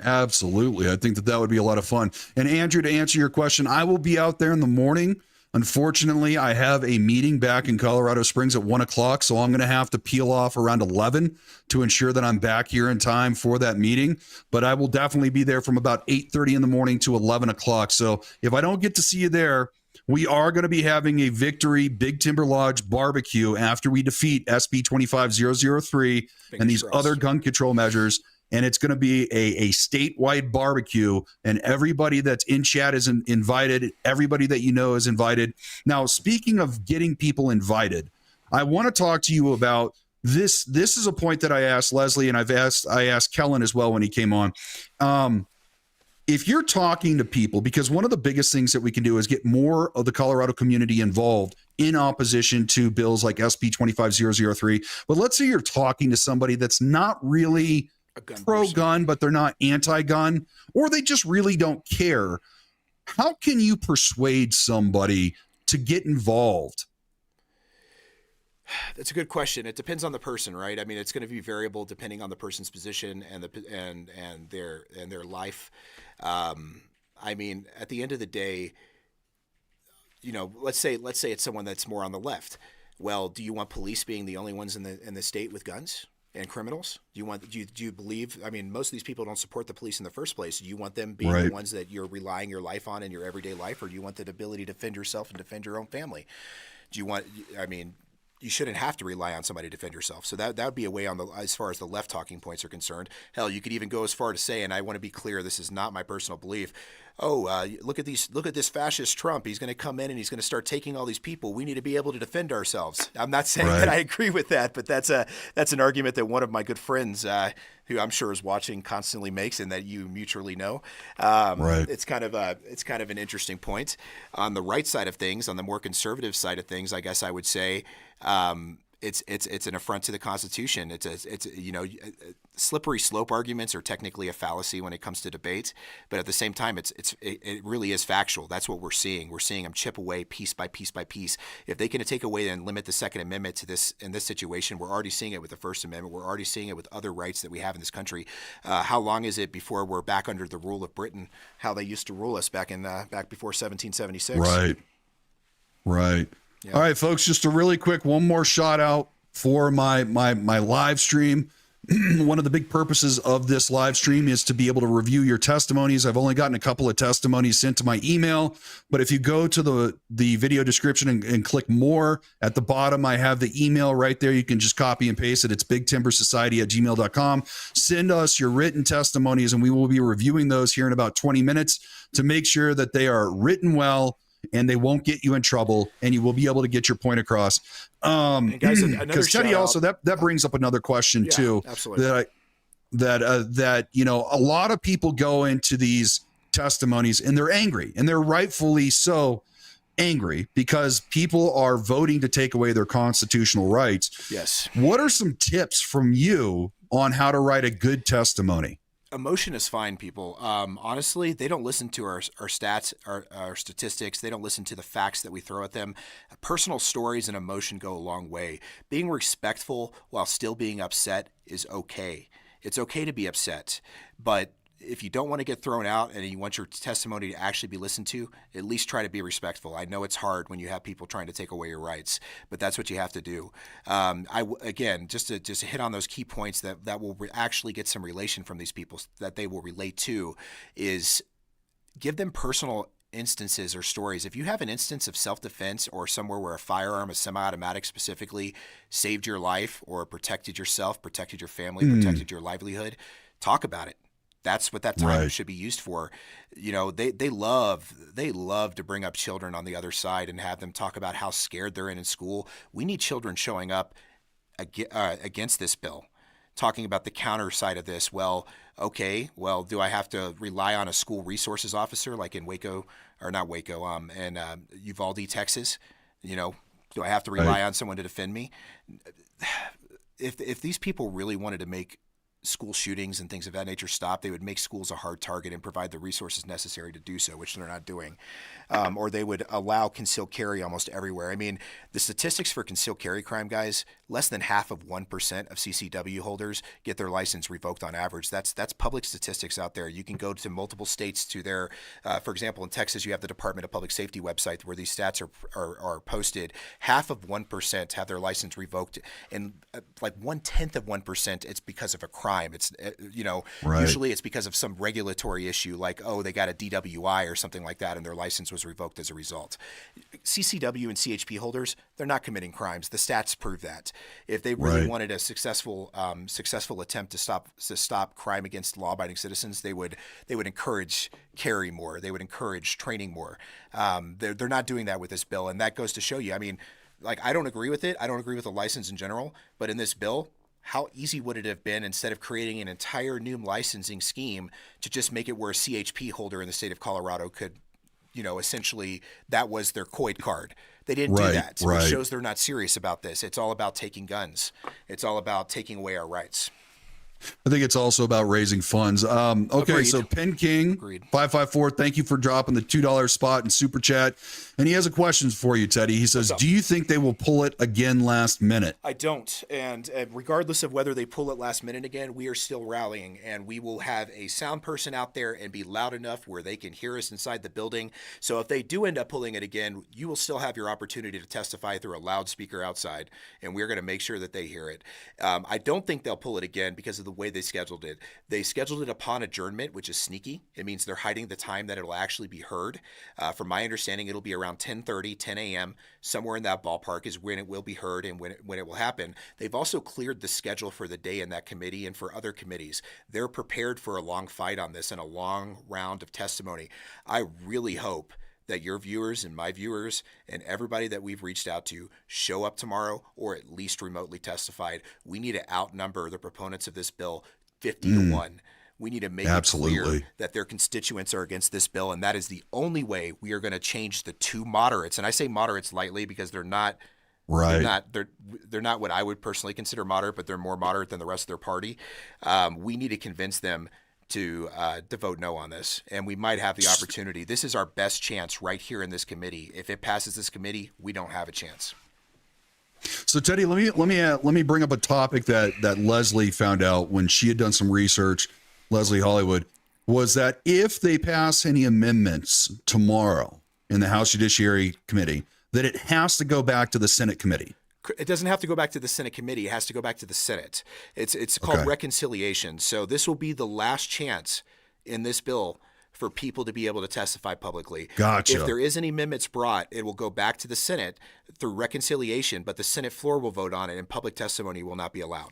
Absolutely. I think that would be a lot of fun. And Andrew, to answer your question, I will be out there in the morning. Unfortunately, I have a meeting back in Colorado Springs at 1 o'clock, so I'm going to have to peel off around 11 to ensure that I'm back here in time for that meeting. But I will definitely be there from about 8:30 in the morning to 11 o'clock. So if I don't get to see you there, we are going to be having a victory Big Timber Lodge barbecue after we defeat SB25 003 and these other gun control measures. And it's going to be a statewide barbecue, and everybody that's in chat is invited. Everybody that you know is invited. Now, speaking of getting people invited, I want to talk to you about this. This is a point that I asked Leslie, and I asked Kellen as well when he came on. if you're talking to people, because one of the biggest things that we can do is get more of the Colorado community involved in opposition to bills like SB25003. But let's say you're talking to somebody that's not really pro-gun, but they're not anti-gun, or they just really don't care. How can you persuade somebody to get involved? That's a good question. It depends on the person, right? I mean, it's going to be variable depending on the person's position and their life. I mean, at the end of the day, let's say it's someone that's more on the left. Well, do you want police being the only ones in the state with guns and criminals? Do you believe? I mean, most of these people don't support the police in the first place. Do you want them being the ones that you're relying your life on in your everyday life, or do you want the ability to defend yourself and defend your own family? Do you want? I mean, you shouldn't have to rely on somebody to defend yourself. So that would be a way as far as the left talking points are concerned. Hell, you could even go as far to say, and I want to be clear, this is not my personal belief. Look at this fascist Trump. He's going to come in and he's going to start taking all these people. We need to be able to defend ourselves. I'm not saying that I agree with that, but that's an argument that one of my good friends, who I'm sure is watching, constantly makes, and that you mutually know. It's kind of an interesting point. On the right side of things, on the more conservative side of things, I guess I would say, it's an affront to the Constitution. Slippery slope arguments are technically a fallacy when it comes to debate, but at the same time, it really is factual. That's what we're seeing. We're seeing them chip away piece by piece by piece. If they can take away and limit the Second Amendment to this in this situation, we're already seeing it with the First Amendment. We're already seeing it with other rights that we have in this country. How long is it before we're back under the rule of Britain? How they used to rule us back before 1776? Right. Yeah. All right, folks, just a really quick one more shout out for my live stream. One of the big purposes of this live stream is to be able to review your testimonies. I've only gotten a couple of testimonies sent to my email, but if you go to the video description and click more at the bottom, I have the email right there. You can just copy and paste it. It's bigtimbersociety@gmail.com. Send us your written testimonies, and we will be reviewing those here in about 20 minutes to make sure that they are written well and they won't get you in trouble, and you will be able to get your point across. Because Teddy, also that brings up another question too. Absolutely. That a lot of people go into these testimonies and they're angry, and they're rightfully so angry because people are voting to take away their constitutional rights. Yes. What are some tips from you on how to write a good testimony? Emotion is fine, people. Honestly, they don't listen to our stats, our statistics. They don't listen to the facts that we throw at them. Personal stories and emotion go a long way. Being respectful while still being upset is okay. It's okay to be upset, but if you don't want to get thrown out and you want your testimony to actually be listened to, at least try to be respectful. I know it's hard when you have people trying to take away your rights, but that's what you have to do. Just to hit on those key points that will actually get some relation from these people that they will relate to, is give them personal instances or stories. If you have an instance of self-defense or somewhere where a firearm, a semi-automatic specifically, saved your life or protected yourself, protected your family, protected your livelihood, talk about it. That's what that time should be used for. They love to bring up children on the other side and have them talk about how scared they're in school. We need children showing up against this bill, talking about the counter side of this. Well, do I have to rely on a school resources officer like in Uvalde, Texas? Do I have to rely on someone to defend me? If these people really wanted to make school shootings and things of that nature stop, they would make schools a hard target and provide the resources necessary to do so, which they're not doing. Or they would allow concealed carry almost everywhere. I mean, the statistics for concealed carry crime, guys, less than half of 1% of CCW holders get their license revoked on average. That's public statistics out there. You can go to multiple states to their, for example, in Texas, you have the Department of Public Safety website where these stats are posted. Half of 1% have their license revoked, and like 1/10 of 1%, it's because of a crime. It's usually it's because of some regulatory issue, like they got a DWI or something like that, and their license was revoked as a result. CCW and CHP holders, they're not committing crimes. The stats prove that. If they really wanted a successful attempt to stop crime against law-abiding citizens, they would encourage carry more. They would encourage training more. They're not doing that with this bill, and that goes to show you. I mean, like, I don't agree with it. I don't agree with the license in general, but in this bill, how easy would it have been, instead of creating an entire new licensing scheme, to just make it where a CHP holder in the state of Colorado could, essentially that was their COID card. They didn't do that. So it shows they're not serious about this. It's all about taking guns. It's all about taking away our rights. I think it's also about raising funds. Okay, Agreed. so Pen King Agreed. 554, thank you for dropping the $2 spot in Super Chat. And he has a question for you, Teddy. He says, do you think they will pull it again last minute? I don't. And regardless of whether they pull it last minute again, we are still rallying, and we will have a sound person out there and be loud enough where they can hear us inside the building. So if they do end up pulling it again, you will still have your opportunity to testify through a loudspeaker outside, and we're going to make sure that they hear it. I don't think they'll pull it again because of the way they scheduled it. They scheduled it upon adjournment, which is sneaky. It means they're hiding the time that it'll actually be heard. From my understanding, it'll be around 10:30, 10 a.m., somewhere in that ballpark is when it will be heard and when it will happen. They've also cleared the schedule for the day in that committee and for other committees. They're prepared for a long fight on this and a long round of testimony. I really hope that your viewers and my viewers and everybody that we've reached out to show up tomorrow, or at least remotely testified. We need to outnumber the proponents of this bill 50 to 1. We need to make it clear that their constituents are against this bill, and that is the only way we are going to change the two moderates. And I say moderates lightly because they're not they're not what I would personally consider moderate, but they're more moderate than the rest of their party. We need to convince them to vote no on this, and we might have the opportunity. This is our best chance right here in this committee. If it passes this committee, we don't have a chance. So Teddy, let me bring up a topic that Leslie found out when she had done some research. Leslie Hollywood, was that if they pass any amendments tomorrow in the House Judiciary Committee, that it has to go back to the Senate committee. It doesn't have to go back to the Senate committee. It has to go back to the Senate. It's called reconciliation. So this will be the last chance in this bill for people to be able to testify publicly. Gotcha. If there is any amendments brought, it will go back to the Senate through reconciliation, but the Senate floor will vote on it, and public testimony will not be allowed.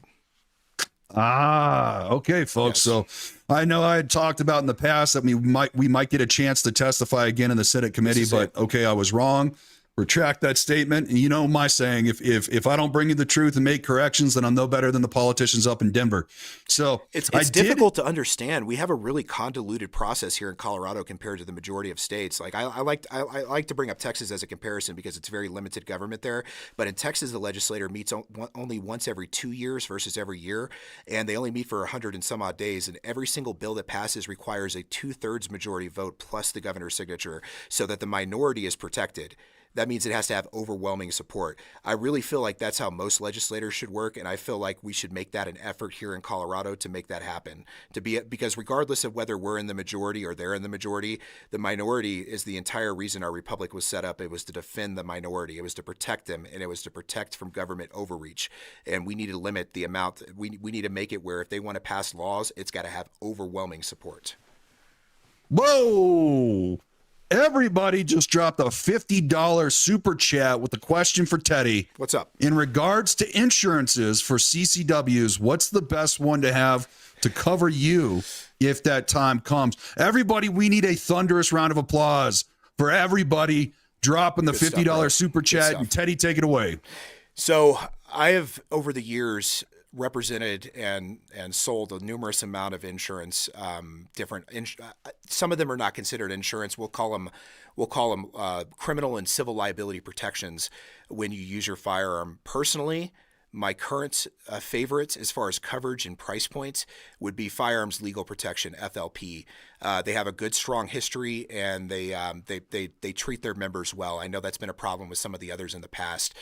Okay, folks. Yes. So I know I had talked about in the past that we might get a chance to testify again in the Senate committee, but okay, I was wrong. Retract that statement. And you know my saying, if I don't bring you the truth and make corrections, then I'm no better than the politicians up in Denver. So it's difficult to understand. We have a really convoluted process here in Colorado compared to the majority of states. Like I like to bring up Texas as a comparison because it's very limited government there. But in Texas, the legislature meets only once every 2 years versus every year, and they only meet for 100 and some odd days. And every single bill that passes requires a 2/3 majority vote plus the governor's signature, so that the minority is protected. That means it has to have overwhelming support. I really feel like that's how most legislators should work, and I feel like we should make that an effort here in Colorado to make that happen. Because regardless of whether we're in the majority or they're in the majority, the minority is the entire reason our republic was set up. It was to defend the minority. It was to protect them, and it was to protect from government overreach. And we need to limit the amount. We need to make it where if they want to pass laws, it's got to have overwhelming support. Whoa! Everybody just dropped a $50 super chat with a question for Teddy. What's up? In regards to insurances for CCWs, what's the best one to have to cover you if that time comes? Everybody, we need a thunderous round of applause for everybody dropping the $50 super chat. And Teddy, take it away. So I have, over the years, represented and sold a numerous amount of insurance. Some of them are not considered insurance. We'll call them criminal and civil liability protections when you use your firearm. Personally, my current favorites as far as coverage and price points would be Firearms Legal Protection, FLP. They have a good, strong history, and they treat their members well. I know that's been a problem with some of the others in the past.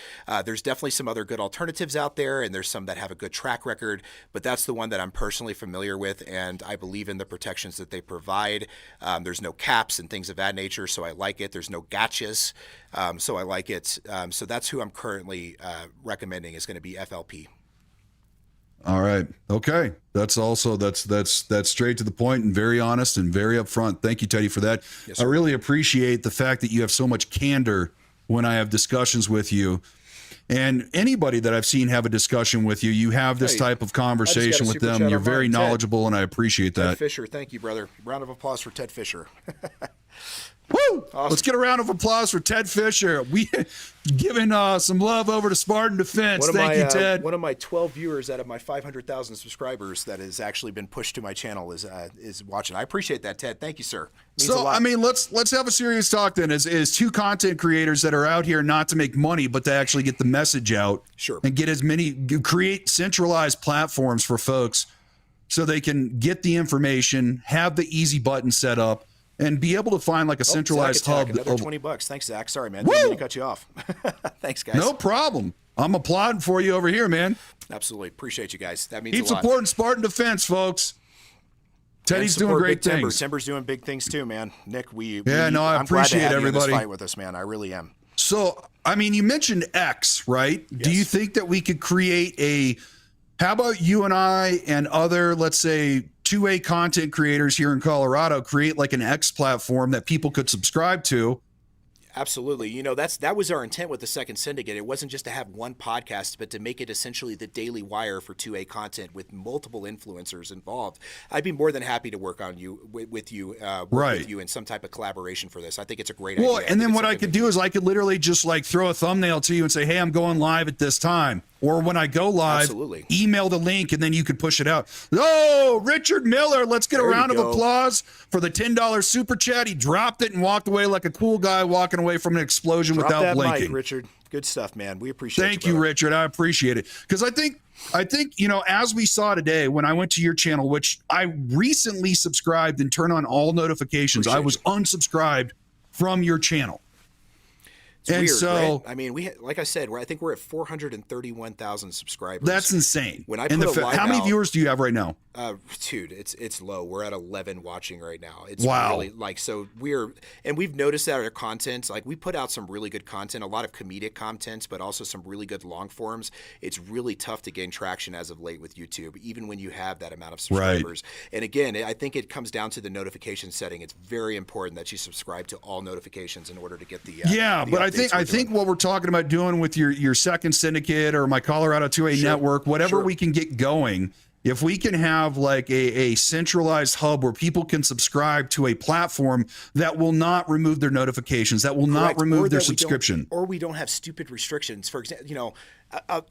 There's definitely some other good alternatives out there, and there's some that have a good track record, but that's the one that I'm personally familiar with, and I believe in the protections that they provide. There's no caps and things of that nature, so I like it. There's no gotchas, so I like it. So that's who I'm currently recommending is going to be FLP. All right. Okay. That's straight to the point and very honest and very upfront. Thank you, Teddy, for that. Yes, sir. I really appreciate the fact that you have so much candor when I have discussions with you. And anybody that I've seen have a discussion with you, you have this type of conversation with them. You're very knowledgeable, and I appreciate that. Ted Fisher. Thank you, brother. Round of applause for Ted Fisher. Woo! Awesome. Let's get a round of applause for Ted Fisher. We giving some love over to Spartan Defense. Thank you, Ted. One of my 12 viewers out of my 500,000 subscribers that has actually been pushed to my channel is watching. I appreciate that, Ted. Thank you, sir. Means a So, lot. I mean, let's have a serious talk then. As two content creators that are out here not to make money, but to actually get the message out, Sure, and get create centralized platforms for folks so they can get the information, have the easy button set up, and be able to find like a centralized Zach hub. Attack, another $20. Thanks, Zach. Sorry, man. Didn't mean to cut you off. Thanks, guys. No problem. I'm applauding for you over here, man. Absolutely. Appreciate you guys. That means Keep a lot. supporting Spartan Defense, folks. Teddy's doing Support great Big Timber. things. Timber's doing big things too, man. Nick, I I'm glad to appreciate have everybody. you in this fight with us, man. I really am. So, I mean, you mentioned X, right? Yes. Do you think that we could create how about you and I and other, let's say, 2A content creators here in Colorado create like an X platform that people could subscribe to? Absolutely. You know, that was our intent with the second Syndicate. It wasn't just to have one podcast, but to make it essentially the daily wire for 2A content with multiple influencers involved. I'd be more than happy to work on you with you in some type of collaboration for this. I think it's a great idea. Well, and then what I could do is I could literally just like throw a thumbnail to you and say, hey, I'm going live at this time. Or when I go live, Absolutely. email the link and then you could push it out. Oh, Richard Miller, let's get a round of applause for the $10 super chat. He dropped it and walked away like a cool guy walking away from an explosion Drop without that blinking. mic, Richard. Good stuff, man. We appreciate Thank you, brother. Richard. I appreciate it. Because I think, you know, as we saw today when I went to your channel, which I recently subscribed and turned on all notifications, I was unsubscribed from your channel. It's and weird, so, right? I mean, like I said, I think we're at 431,000 subscribers. That's insane. When I put a live how many out, viewers do you have right now? Dude, it's low. We're at 11 watching right now. It's wow. really we've noticed that our content, like we put out some really good content, a lot of comedic content, but also some really good long forms. It's really tough to gain traction as of late with YouTube, even when you have that amount of subscribers. Right. And again, I think it comes down to the notification setting. It's very important that you subscribe to all notifications in order to get the but I think what we're talking about doing with your second Syndicate or my Colorado 2A network, whatever we can get going, if we can have like a centralized hub where people can subscribe to a platform that will not remove their notifications, that will not remove their subscription. Or we don't have stupid restrictions. For example, you know,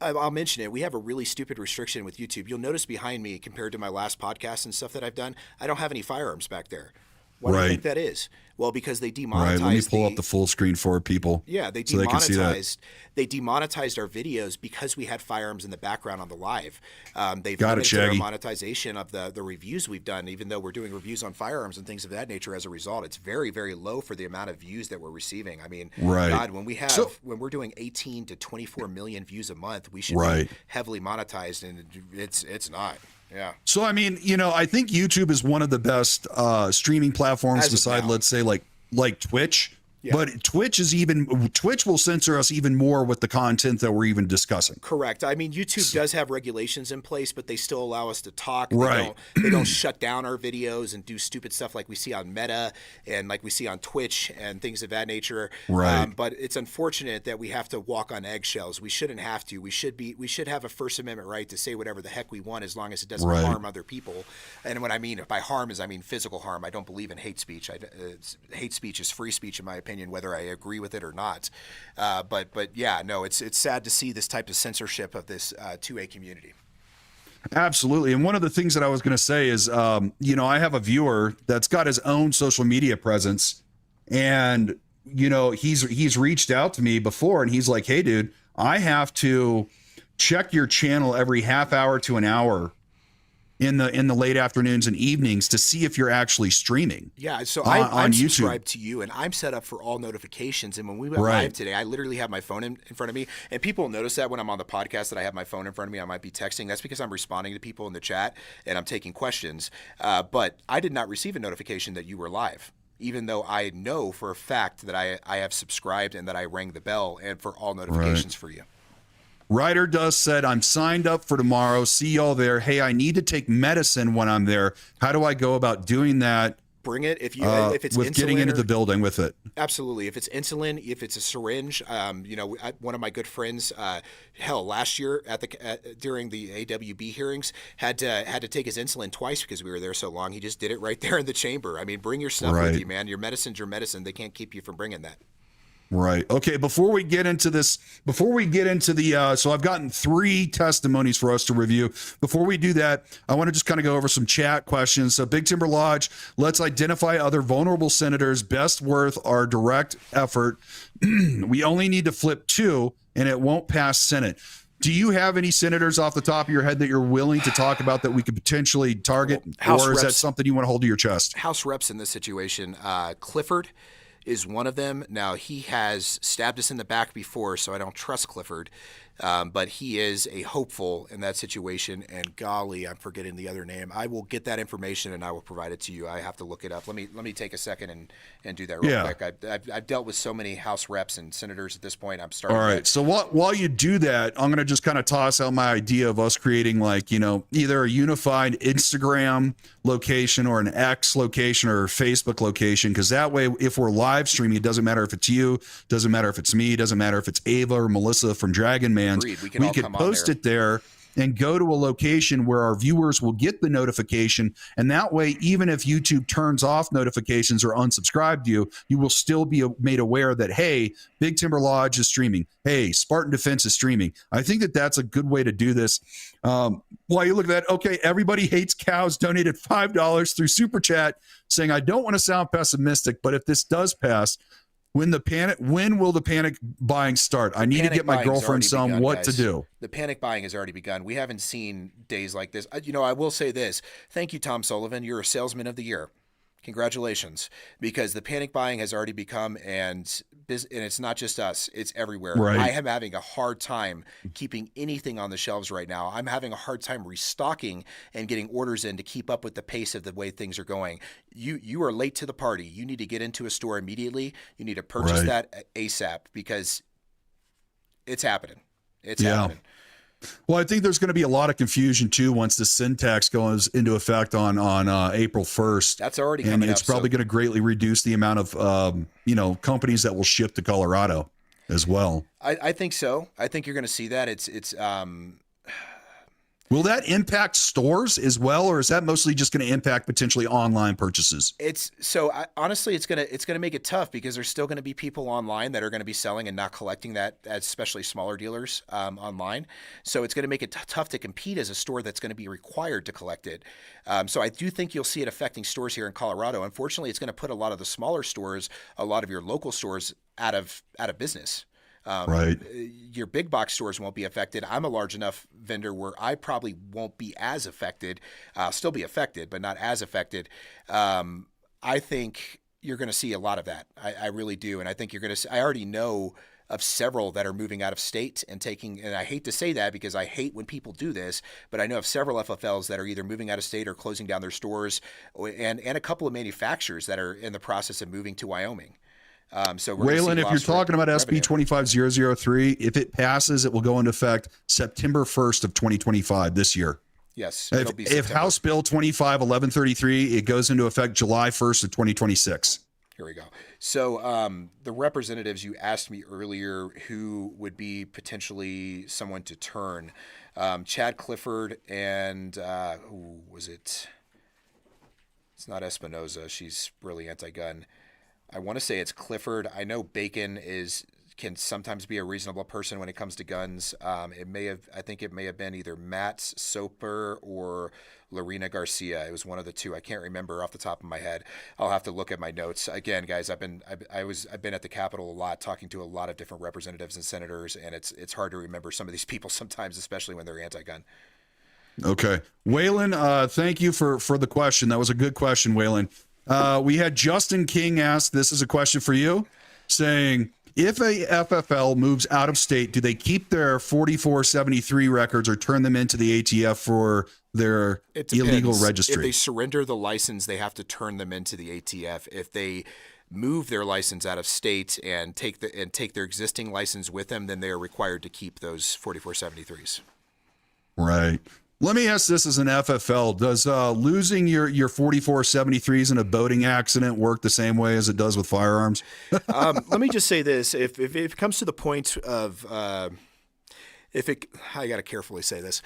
I'll mention it. We have a really stupid restriction with YouTube. You'll notice behind me, compared to my last podcast and stuff that I've done, I don't have any firearms back there. Why do you think that is? Well, because they demonetized. Right. Let me pull up the full screen for people. Yeah, they demonetized. They demonetized our videos because we had firearms in the background on the live. They've limited our monetization of the reviews we've done, even though we're doing reviews on firearms and things of that nature. As a result, it's very, very low for the amount of views that we're receiving. I mean, God, when we're doing 18 to 24 million views a month, we should be heavily monetized, and it's not. Yeah. So, I mean, you know, I think YouTube is one of the best streaming platforms beside, let's say, like Twitch. Yeah. But Twitch will censor us even more with the content that we're even discussing. Correct. I mean, YouTube does have regulations in place, but they still allow us to talk. Right. They don't shut down our videos and do stupid stuff like we see on Meta and like we see on Twitch and things of that nature. Right. But it's unfortunate that we have to walk on eggshells. We shouldn't have to. We should have a First Amendment right to say whatever the heck we want as long as it doesn't harm other people. And what I mean by harm is I mean physical harm. I don't believe in hate speech. Hate speech is free speech in my opinion, whether I agree with it or not. But yeah, no, it's sad to see this type of censorship of this 2A community. Absolutely. And one of the things that I was going to say is, you know, I have a viewer that's got his own social media presence, and, you know, he's reached out to me before and he's like, hey, dude, I have to check your channel every half hour to an hour in the late afternoons and evenings to see if you're actually streaming. Yeah, so I'm subscribed to you, and I'm set up for all notifications. And when we went live today, I literally have my phone in front of me. And people notice that when I'm on the podcast that I have my phone in front of me. I might be texting. That's because I'm responding to people in the chat and I'm taking questions. But I did not receive a notification that you were live, even though I know for a fact that I have subscribed and that I rang the bell and for all notifications for you. Ryder Does said, I'm signed up for tomorrow. See y'all there. Hey, I need to take medicine when I'm there. How do I go about doing that? Bring it if it's with insulin getting into or, the building with it. absolutely. If it's insulin, if it's a syringe, one of my good friends, last year during the AWB hearings, had to take his insulin twice because we were there so long. He just did it right there in the chamber. I mean, bring your stuff with you, man. Your medicine's your medicine. They can't keep you from bringing that. Right. Okay. Before we get into the, so I've gotten 3 testimonies for us to review. Before we do that, I want to just kind of go over some chat questions. So Big Timber Lodge, let's identify other vulnerable senators best worth our direct effort. We only need to flip 2 and it won't pass Senate. Do you have any senators off the top of your head that you're willing to talk about that we could potentially target? Or is that something you want to hold to your chest? House reps in this situation, Clifford is one of them. Now, he has stabbed us in the back before, so I don't trust Clifford. But he is a hopeful in that situation. And golly, I'm forgetting the other name. I will get that information and I will provide it to you. I have to look it up. Let me take a second and do that real quick. I've dealt with so many House reps and senators at this point. I'm starting. All right. So while you do that, I'm going to just kind of toss out my idea of us creating either a unified Instagram location or an X location or Facebook location. Because that way, if we're live streaming, it doesn't matter if it's you, doesn't matter if it's me, doesn't matter if it's Ava or Melissa from Dragon Man. We could post it there and go to a location where our viewers will get the notification. And that way, even if YouTube turns off notifications or unsubscribe to you, you will still be made aware that, hey, Big Timber Lodge is streaming. Hey, Spartan Defense is streaming. I think that that's a good way to do this. While you look at that, okay, Everybody Hates Cows donated $5 through Super Chat saying, I don't want to sound pessimistic, but if this does pass, when will the panic buying start? I need to get my girlfriend what to do. The panic buying has already begun. We haven't seen days like this. I will say this. Thank you, Tom Sullivan. You're a salesman of the year. Congratulations, because the panic buying has already become, and it's not just us, it's everywhere. Right. I am having a hard time keeping anything on the shelves right now. I'm having a hard time restocking and getting orders in to keep up with the pace of the way things are going. You are late to the party. You need to get into a store immediately. You need to purchase that ASAP because it's happening. It's happening. Well, I think there's going to be a lot of confusion too once the sin tax goes into effect on April 1st. That's already coming up. And it's probably going to greatly reduce the amount of companies that will ship to Colorado as well. I think so. I think you're going to see that. Will that impact stores as well, or is that mostly just going to impact potentially online purchases? Honestly, it's gonna make it tough because there's still going to be people online that are going to be selling and not collecting that, especially smaller dealers online. So it's going to make it tough to compete as a store that's going to be required to collect it. So I do think you'll see it affecting stores here in Colorado. Unfortunately, it's going to put a lot of the smaller stores, a lot of your local stores out of business. Right. Your big box stores won't be affected. I'm a large enough vendor where I probably won't be as affected. I'll still be affected, but not as affected. I think you're going to see a lot of that. I really do. And I think you're going to I already know of several that are moving out of state and I hate to say that because I hate when people do this, but I know of several FFLs that are either moving out of state or closing down their stores, and a couple of manufacturers that are in the process of moving to Wyoming. So Waylon, if you're talking about SB25003, if it passes, it will go into effect September 1st of 2025 this year. Yes. If House Bill 251133, it goes into effect July 1st of 2026. Here we go. So the representatives you asked me earlier who would be potentially someone to turn, Chad Clifford and who was it? It's not Espinoza. She's really anti-gun. I want to say it's Clifford. I know Bacon can sometimes be a reasonable person when it comes to guns. I think it may have been either Matt Soper or Lorena Garcia. It was one of the two. I can't remember off the top of my head. I'll have to look at my notes. Again, guys, I've been at the Capitol a lot, talking to a lot of different representatives and senators, and it's hard to remember some of these people sometimes, especially when they're anti-gun. Okay. Waylon, thank you for the question. That was a good question, Waylon. We had Justin King ask, this is a question for you, saying, if a FFL moves out of state, do they keep their 4473 records or turn them into the ATF for their illegal registry? If they surrender the license, they have to turn them into the ATF. If they move their license out of state and take their existing license with them, then they are required to keep those 4473s. Right. Let me ask this as an FFL. Does losing your 4473s in a boating accident work the same way as it does with firearms? Let me just say this. If it comes to the point of I got to carefully say this.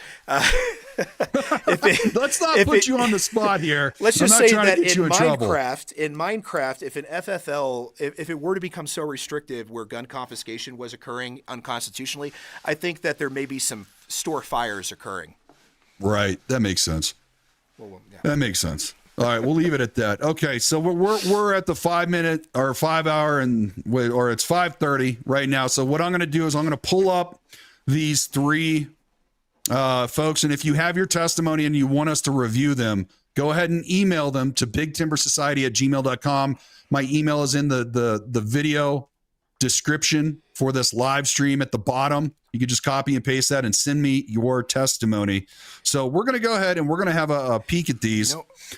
Let's not put you on the spot here. Let's just say that in Minecraft, if an FFL, if it were to become so restrictive where gun confiscation was occurring unconstitutionally, I think that there may be some store fires occurring. Right. That makes sense. Well, yeah. That makes sense. All right, we'll leave it at that. Okay, so we're at the 5 minute or 5 hour or it's 5:30 right now. So what I'm going to do is I'm going to pull up these three folks, and if you have your testimony and you want us to review them, go ahead and email them to bigtimbersociety@gmail.com. My email is in the video description for this live stream at the bottom. You can just copy and paste that and send me your testimony. So we're going to go ahead and we're going to have a peek at these.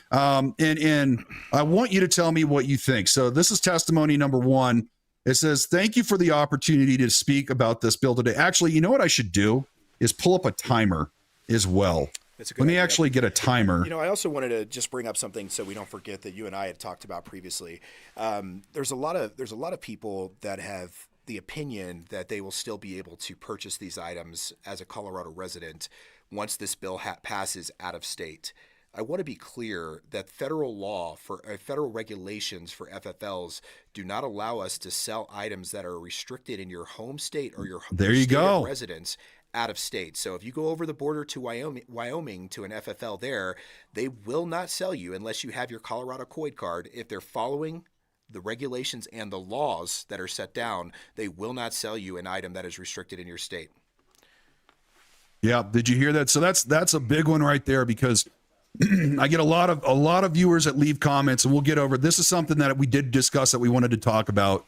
And I want you to tell me what you think. So this is testimony number 1. It says, thank you for the opportunity to speak about this bill today. Actually, you know what I should do is pull up a timer as well. Let me actually get a timer. You know, I also wanted to just bring up something so we don't forget that you and I had talked about previously. There's a lot of people that have the opinion that they will still be able to purchase these items as a Colorado resident once this bill passes out of state. I want to be clear that federal regulations for FFLs do not allow us to sell items that are restricted in your home state or your state of residence out of state. So if you go over the border to Wyoming to an FFL there, they will not sell you unless you have your Colorado COID card. If they're following the regulations and the laws that are set down, they will not sell you an item that is restricted in your state. Yeah, did you hear that? So that's a big one right there, because I get a lot of viewers that leave comments, and we'll get over. This is something that we did discuss that we wanted to talk about,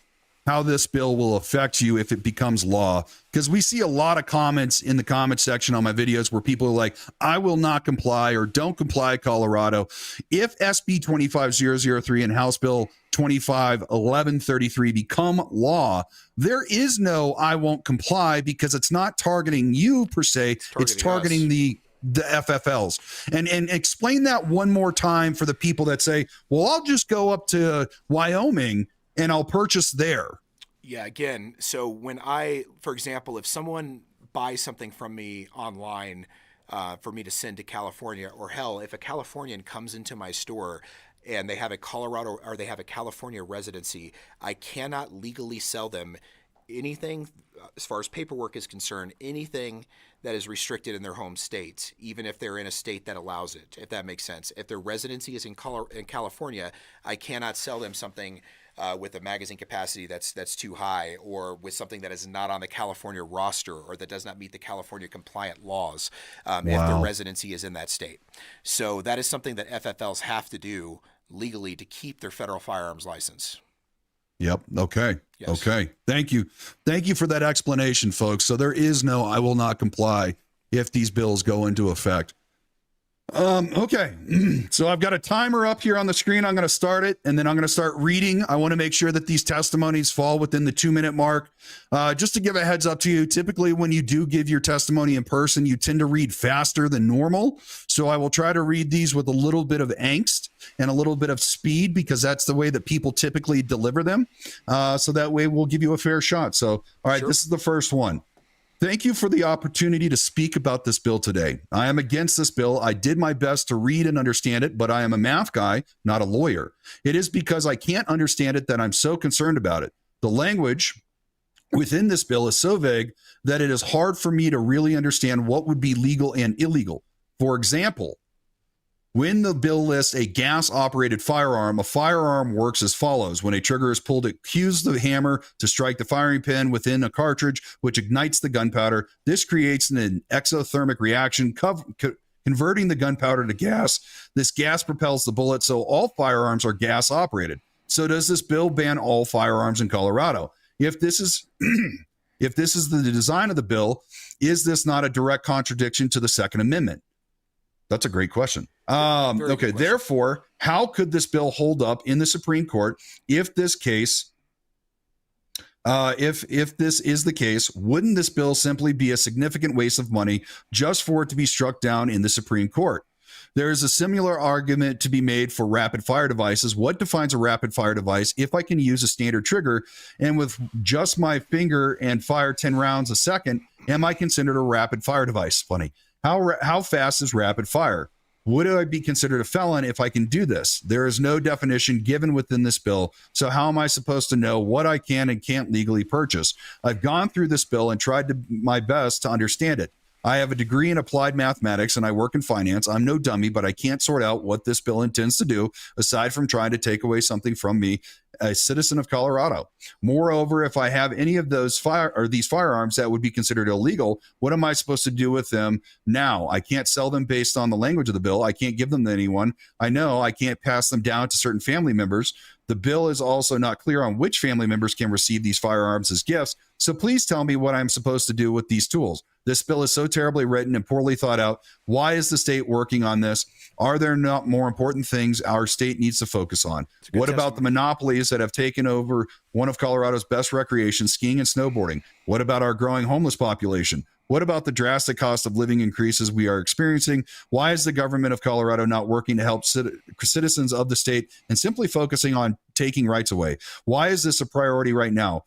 how this bill will affect you if it becomes law, because we see a lot of comments in the comment section on my videos where people are like, I will not comply or don't comply, Colorado. If SB 25003 and House Bill 251133 become law, there is no I won't comply, because it's not targeting you per se, it's targeting the FFLs. And explain that one more time for the people that say, well, I'll just go up to Wyoming and I'll purchase there. Yeah, again, so for example, if someone buys something from me online for me to send to California, or hell, if a Californian comes into my store and they have a Colorado or they have a California residency, I cannot legally sell them anything, as far as paperwork is concerned, anything that is restricted in their home state, even if they're in a state that allows it, if that makes sense. If their residency is in California, I cannot sell them something with a magazine capacity that's too high, or with something that is not on the California roster, or that does not meet the California compliant laws if their residency is in that state. So that is something that FFLs have to do legally to keep their federal firearms license. Yep. Okay. Yes. Okay. Thank you. Thank you for that explanation, folks. So there is no I will not comply if these bills go into effect. Okay. So I've got a timer up here on the screen. I'm going to start it, and then I'm going to start reading. I want to make sure that these testimonies fall within the 2-minute mark. Just to give a heads up to you, typically when you do give your testimony in person, you tend to read faster than normal. So I will try to read these with a little bit of angst and a little bit of speed, because that's the way that people typically deliver them. So that way we'll give you a fair shot. So, all right, This is the first one. Thank you for the opportunity to speak about this bill today. I am against this bill. I did my best to read and understand it, but I am a math guy, not a lawyer. It is because I can't understand it that I'm so concerned about it. The language within this bill is so vague that it is hard for me to really understand what would be legal and illegal. For example, when the bill lists a gas-operated firearm, a firearm works as follows. When a trigger is pulled, it cues the hammer to strike the firing pin within a cartridge, which ignites the gunpowder. This creates an exothermic reaction, converting the gunpowder to gas. This gas propels the bullet, so all firearms are gas-operated. So does this bill ban all firearms in Colorado? If this is if this is the design of the bill, is this not a direct contradiction to the Second Amendment? That's a great question. Okay, therefore, how could this bill hold up in the Supreme Court if this case If this is the case, wouldn't this bill simply be a significant waste of money just for it to be struck down in the Supreme Court? There is a similar argument to be made for rapid fire devices. What defines a rapid fire device? If I can use a standard trigger and with just my finger and fire 10 rounds a second, am I considered a rapid fire device? Funny. How fast is rapid fire? Would I be considered a felon if I can do this? There is no definition given within this bill. So how am I supposed to know what I can and can't legally purchase? I've gone through this bill and tried my best to understand it. I have a degree in applied mathematics and I work in finance. I'm no dummy, but I can't sort out what this bill intends to do aside from trying to take away something from me, a citizen of Colorado. Moreover, if I have any of these firearms that would be considered illegal, what am I supposed to do with them now? I can't sell them based on the language of the bill. I can't give them to anyone. I know I can't pass them down to certain family members. The bill is also not clear on which family members can receive these firearms as gifts. So please tell me what I'm supposed to do with these tools. This bill is so terribly written and poorly thought out. Why is the state working on this? Are there not more important things our state needs to focus on? What about the monopolies that have taken over one of Colorado's best recreations, skiing and snowboarding? What about our growing homeless population? What about the drastic cost of living increases we are experiencing? Why is the government of Colorado not working to help citizens of the state and simply focusing on taking rights away? Why is this a priority right now?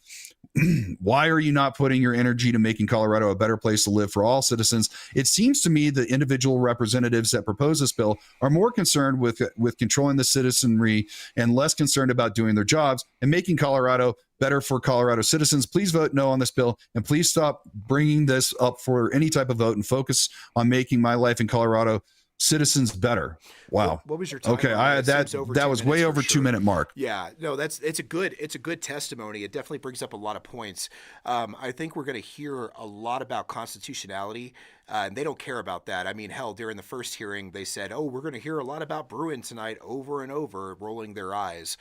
Why are you not putting your energy to making Colorado a better place to live for all citizens? It seems to me the individual representatives that propose this bill are more concerned with controlling the citizenry and less concerned about doing their jobs and making Colorado better for Colorado citizens. Please vote no on this bill, and please stop bringing this up for any type of vote and focus on making my life in Colorado citizens better. Wow. What was your time? Okay, that was way over 2 minute mark. Yeah, no, it's a good testimony. It definitely brings up a lot of points. I think we're going to hear a lot about constitutionality, and they don't care about that. I mean, hell, during the first hearing, they said, "Oh, we're going to hear a lot about Bruin tonight," over and over, rolling their eyes.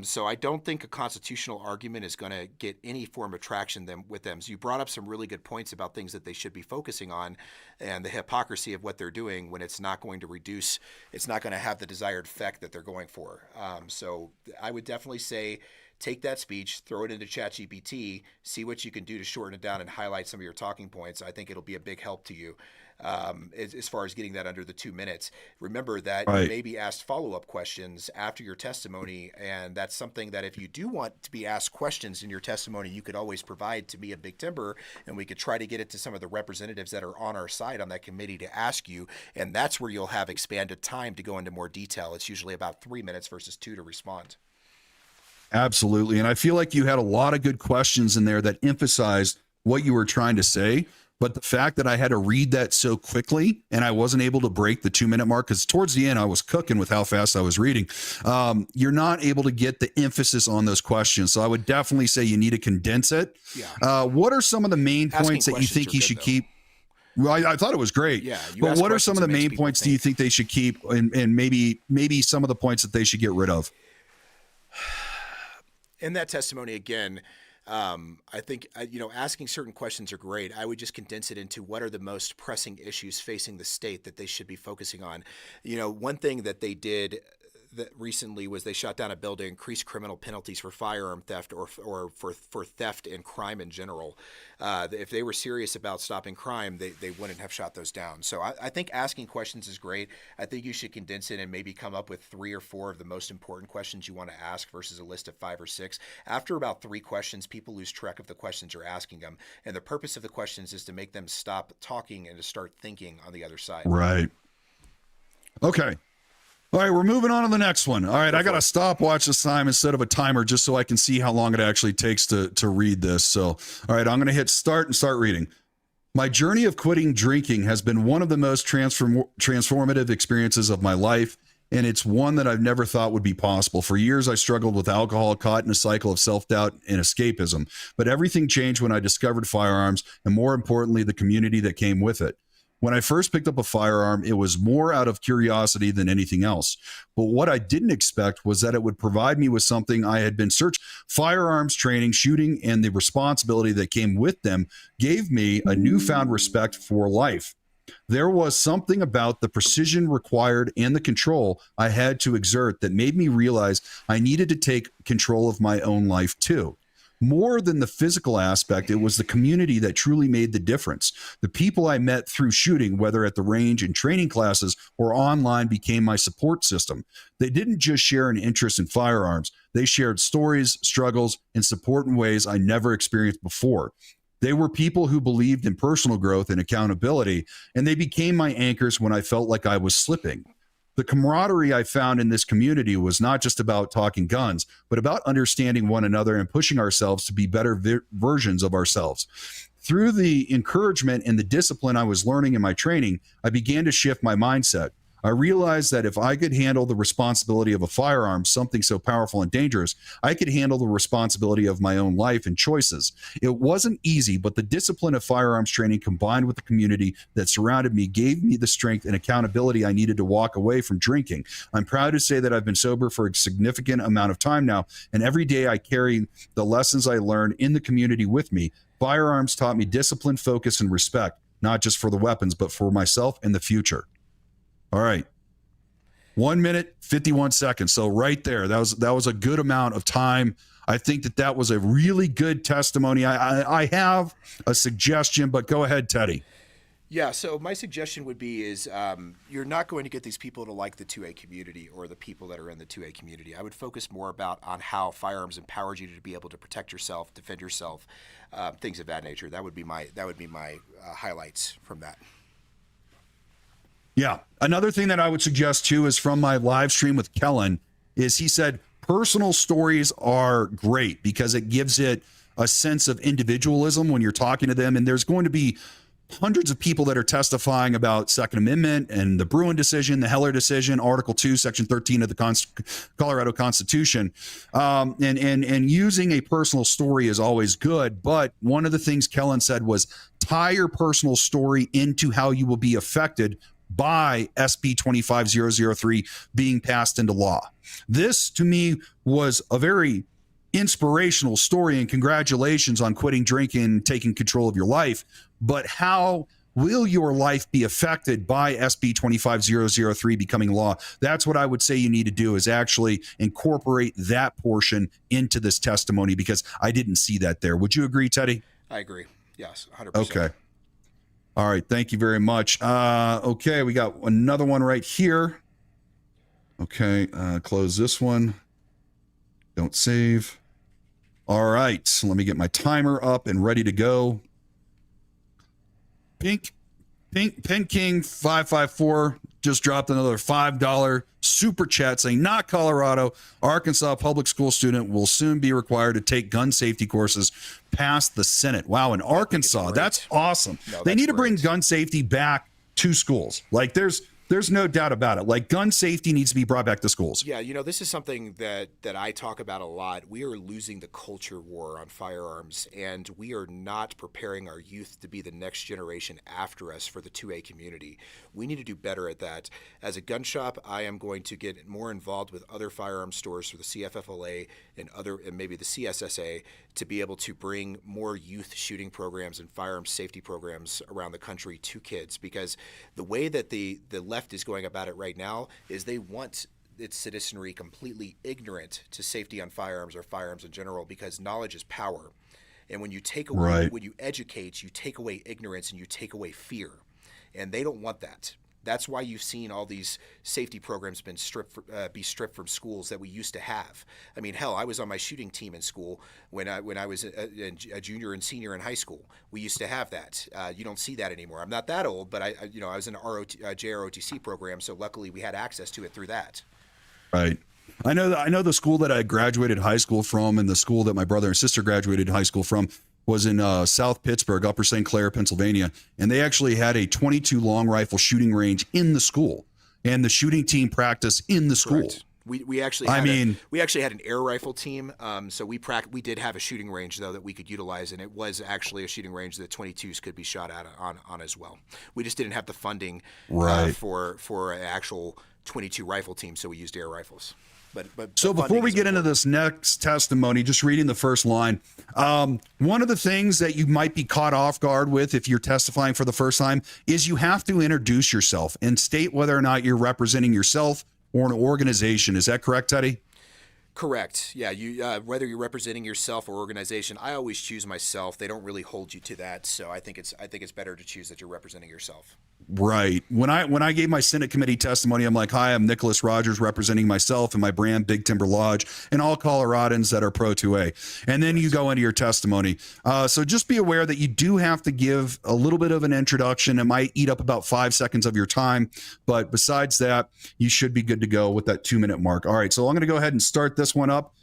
So I don't think a constitutional argument is going to get any form of traction with them. So you brought up some really good points about things that they should be focusing on, and the hypocrisy of what they're doing when it's not going to reduce. It's not going to have the desired effect that they're going for. So I would definitely say take that speech, throw it into ChatGPT, see what you can do to shorten it down and highlight some of your talking points. I think it'll be a big help to you as far as getting that under the 2 minutes. Remember that you may be asked follow-up questions after your testimony, and that's something that if you do want to be asked questions in your testimony, you could always provide to me at Big Timber, and we could try to get it to some of the representatives that are on our side on that committee to ask you, and that's where you'll have expanded time to go into more detail. It's usually about 3 minutes versus 2 to respond. Absolutely. And I feel like you had a lot of good questions in there that emphasized what you were trying to say. But the fact that I had to read that so quickly and I wasn't able to break the 2 minute mark, because towards the end I was cooking with how fast I was reading, you're not able to get the emphasis on those questions. So I would definitely say you need to condense it. Yeah. What are some of the main points that you think he should keep? Well, I thought it was great. Yeah, but what are some of the main points do you think they should keep, and maybe some of the points that they should get rid of? In that testimony, again, I think, asking certain questions are great. I would just condense it into what are the most pressing issues facing the state that they should be focusing on. One thing that they did that recently was they shot down a bill to increase criminal penalties for firearm theft or for theft and crime in general. If they were serious about stopping crime, they wouldn't have shot those down. So I think asking questions is great. I think you should condense it and maybe come up with 3 or 4 of the most important questions you want to ask versus a list of 5 or 6. After about 3 questions, people lose track of the questions you're asking them. And the purpose of the questions is to make them stop talking and to start thinking on the other side. Right. Okay. All right, we're moving on to the next one. All right, I got to stopwatch this time instead of a timer just so I can see how long it actually takes to read this. So, all right, I'm going to hit start and start reading. My journey of quitting drinking has been one of the most transformative experiences of my life, and it's one that I've never thought would be possible. For years, I struggled with alcohol, caught in a cycle of self-doubt and escapism. But everything changed when I discovered firearms, and more importantly, the community that came with it. When I first picked up a firearm, it was more out of curiosity than anything else. But what I didn't expect was that it would provide me with something I had been searching. Firearms training, shooting, and the responsibility that came with them gave me a newfound respect for life. There was something about the precision required and the control I had to exert that made me realize I needed to take control of my own life too. More than the physical aspect, it was the community that truly made the difference. The people I met through shooting, whether at the range in training classes or online, became my support system. They didn't just share an interest in firearms. They shared stories, struggles, and support in ways I never experienced before. They were people who believed in personal growth and accountability, and they became my anchors when I felt like I was slipping. The camaraderie I found in this community was not just about talking guns, but about understanding one another and pushing ourselves to be better versions of ourselves. Through the encouragement and the discipline I was learning in my training, I began to shift my mindset. I realized that if I could handle the responsibility of a firearm, something so powerful and dangerous, I could handle the responsibility of my own life and choices. It wasn't easy, but the discipline of firearms training combined with the community that surrounded me gave me the strength and accountability I needed to walk away from drinking. I'm proud to say that I've been sober for a significant amount of time now, and every day I carry the lessons I learned in the community with me. Firearms taught me discipline, focus, and respect, not just for the weapons, but for myself and the future. All right. 1 minute, 51 seconds. So right there, that was a good amount of time. I think that was a really good testimony. I have a suggestion, but go ahead, Teddy. Yeah, so my suggestion would be is you're not going to get these people to like the 2A community or the people that are in the 2A community. I would focus more on how firearms empowered you to be able to protect yourself, defend yourself, things of that nature. That would be my highlights from that. Yeah. Another thing that I would suggest too is from my live stream with Kellen is he said personal stories are great because it gives it a sense of individualism when you're talking to them. And there's going to be hundreds of people that are testifying about Second Amendment and the Bruin decision, the Heller decision, Article 2, Section 13 of the Colorado Constitution. And using a personal story is always good. But one of the things Kellen said was tie your personal story into how you will be affected by SB 25003 being passed into law. This, to me, was a very inspirational story, and congratulations on quitting drinking and taking control of your life. But how will your life be affected by SB 25003 becoming law? That's what I would say you need to do, is actually incorporate that portion into this testimony, because I didn't see that there. Would you agree, Teddy? I agree. Yes, 100%. Okay. All right. Thank you very much. Okay. We got another one right here. Okay. Close this one. Don't save. All right. So let me get my timer up and ready to go. Pen King 554 just dropped another $5 super chat saying, not Colorado, Arkansas public school student will soon be required to take gun safety courses past the Senate. Wow, in Arkansas, that's awesome. No, they need to bring gun safety back to schools. Like there's no doubt about it. Like gun safety needs to be brought back to schools. Yeah, this is something that I talk about a lot. We are losing the culture war on firearms, and we are not preparing our youth to be the next generation after us for the 2A community. We need to do better at that. As a gun shop, I am going to get more involved with other firearm stores for the CFFLA and maybe the CSSA to be able to bring more youth shooting programs and firearm safety programs around the country to kids, because the way that the left is going about it right now is they want its citizenry completely ignorant to safety on firearms or firearms in general, because knowledge is power. And when you take away, when you educate, you take away ignorance and you take away fear. And they don't want that. That's why you've seen all these safety programs be stripped from schools that we used to have. I mean, hell, I was on my shooting team in school when I was a junior and senior in high school. We used to have that. You don't see that anymore. I'm not that old, but I was in an JROTC program, so luckily we had access to it through that. Right. I know the school that I graduated high school from, and the school that my brother and sister graduated high school from was in South Pittsburgh, Upper St. Clair, Pennsylvania. And they actually had a 22 long rifle shooting range in the school, and the shooting team practiced in the school. Correct. We actually had an air rifle team. So we did have a shooting range though that we could utilize, and it was actually a shooting range that 22s could be shot at on as well. We just didn't have the funding for an actual 22 rifle team, so we used air rifles. But so before we get into this next testimony, just reading the first line, one of the things that you might be caught off guard with if you're testifying for the first time is you have to introduce yourself and state whether or not you're representing yourself or an organization. Is that correct, Teddy? Correct. Yeah. You whether you're representing yourself or organization, I always choose myself. They don't really hold you to that, so I think it's better to choose that you're representing yourself. Right. When I gave my Senate committee testimony, I'm like, hi, I'm Nicholas Rogers representing myself and my brand, Big Timber Lodge, and all Coloradans that are pro 2A. And then you go into your testimony. So just be aware that you do have to give a little bit of an introduction. It might eat up about 5 seconds of your time. But besides that, you should be good to go with that 2-minute mark. All right. So I'm going to go ahead and start this one up.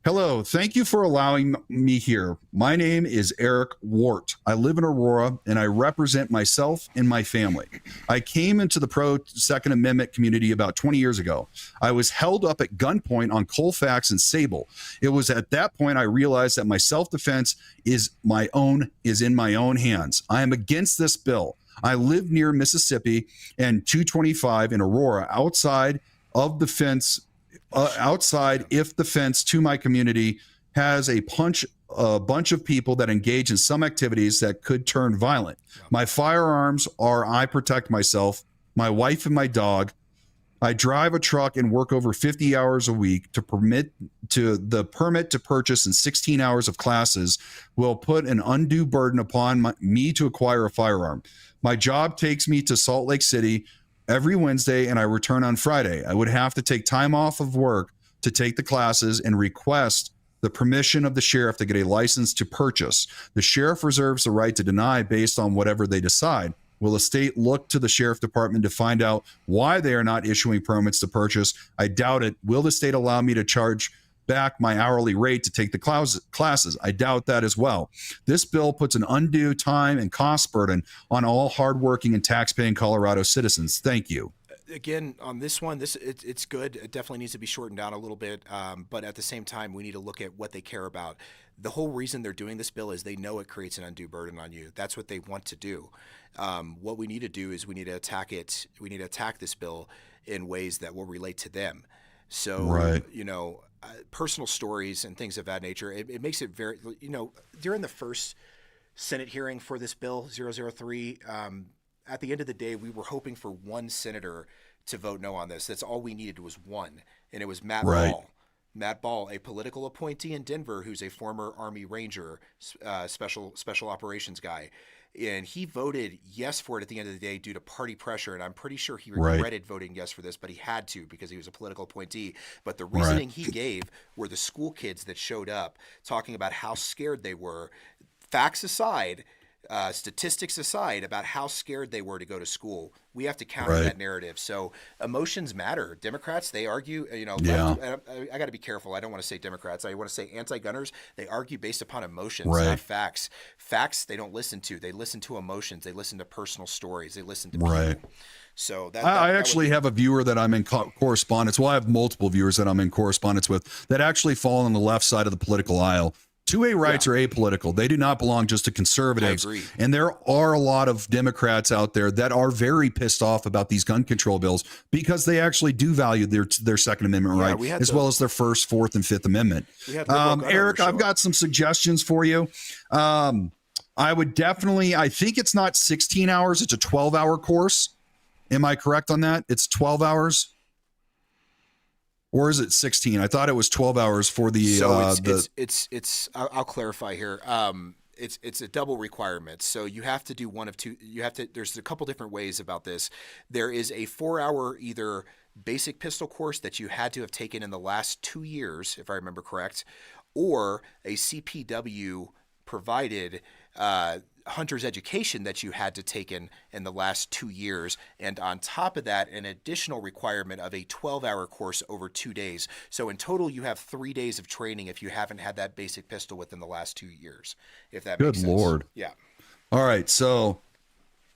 Hello, thank you for allowing me here. My name is Eric Wart. I live in Aurora and I represent myself and my family. I came into the pro Second Amendment community about 20 years ago. I was held up at gunpoint on Colfax and Sable. It was at that point I realized that my self-defense is in my own hands. I am against this bill. I live near Mississippi and 225 in Aurora, outside of the fence. Outside, if the fence to my community has a bunch of people that engage in some activities that could turn violent. My firearms are I protect myself, my wife and my dog. I drive a truck and work over 50 hours a week. The permit to purchase in 16 hours of classes will put an undue burden upon me to acquire a firearm. My job takes me to Salt Lake City every Wednesday, and I return on Friday. I would have to take time off of work to take the classes and request the permission of the sheriff to get a license to purchase. The sheriff reserves the right to deny based on whatever they decide. Will the state look to the sheriff department to find out why they are not issuing permits to purchase? I doubt it. Will the state allow me to charge back my hourly rate to take the classes? I doubt that as well. This bill puts an undue time and cost burden on all hardworking and taxpaying Colorado citizens. Thank you. Again, on this one, it's good. It definitely needs to be shortened down a little bit, but at the same time, we need to look at what they care about. The whole reason they're doing this bill is they know it creates an undue burden on you. That's what they want to do. What we need to do is we need to attack it. We need to attack this bill in ways that will relate to them. So, right. Personal stories and things of that nature, it makes it very, during the first Senate hearing for this bill 003, at the end of the day, we were hoping for one senator to vote no on this. That's all we needed was one, and it was Matt Ball. Matt Ball, a political appointee in Denver who's a former Army Ranger, special operations guy. And he voted yes for it at the end of the day due to party pressure. And I'm pretty sure he regretted voting yes for this, but he had to because he was a political appointee. But the reasoning he gave were the school kids that showed up talking about how scared they were. Facts aside, statistics aside, about how scared they were to go to school. We have to counter that narrative. So emotions matter. Democrats, they argue, left, I got to be careful. I don't want to say Democrats. I want to say anti-gunners. They argue based upon emotions, not facts. Facts, they don't listen to. They listen to emotions. They listen to personal stories. They listen to people. So I actually have a viewer that I'm in correspondence. Well, I have multiple viewers that I'm in correspondence with that actually fall on the left side of the political aisle. 2A rights are apolitical. They do not belong just to conservatives. I agree. And there are a lot of Democrats out there that are very pissed off about these gun control bills because they actually do value their Second Amendment right, as well as their First, Fourth, and Fifth Amendment. Eric, I've got some suggestions for you. I would definitely, I think it's not 16 hours. It's a 12-hour course. Am I correct on that? It's 12 hours? Or is it 16? I thought it was 12 hours for the. So it's I'll clarify here. It's a double requirement. So you have to do one of two. There's a couple different ways about this. There is a 4-hour either basic pistol course that you had to have taken in the last 2 years, if I remember correct, or a CPW provided hunter's education that you had to take in the last 2 years. And on top of that, an additional requirement of a 12-hour course over 2 days. So in total, you have 3 days of training if you haven't had that basic pistol within the last 2 years, if that makes sense. Good Lord. Yeah. All right. So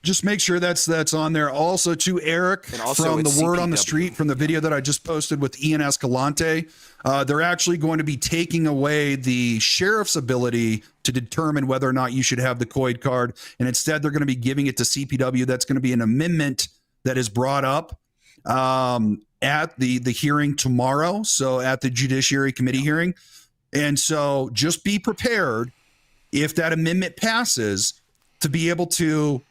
just make sure that's on there. Also to Eric from the Word on the Street, from the video that I just posted with Ian Escalante, they're actually going to be taking away the sheriff's ability to determine whether or not you should have the COID card. And instead, they're going to be giving it to CPW. That's going to be an amendment that is brought up at the hearing tomorrow. So at the Judiciary Committee hearing. And so just be prepared if that amendment passes to be able to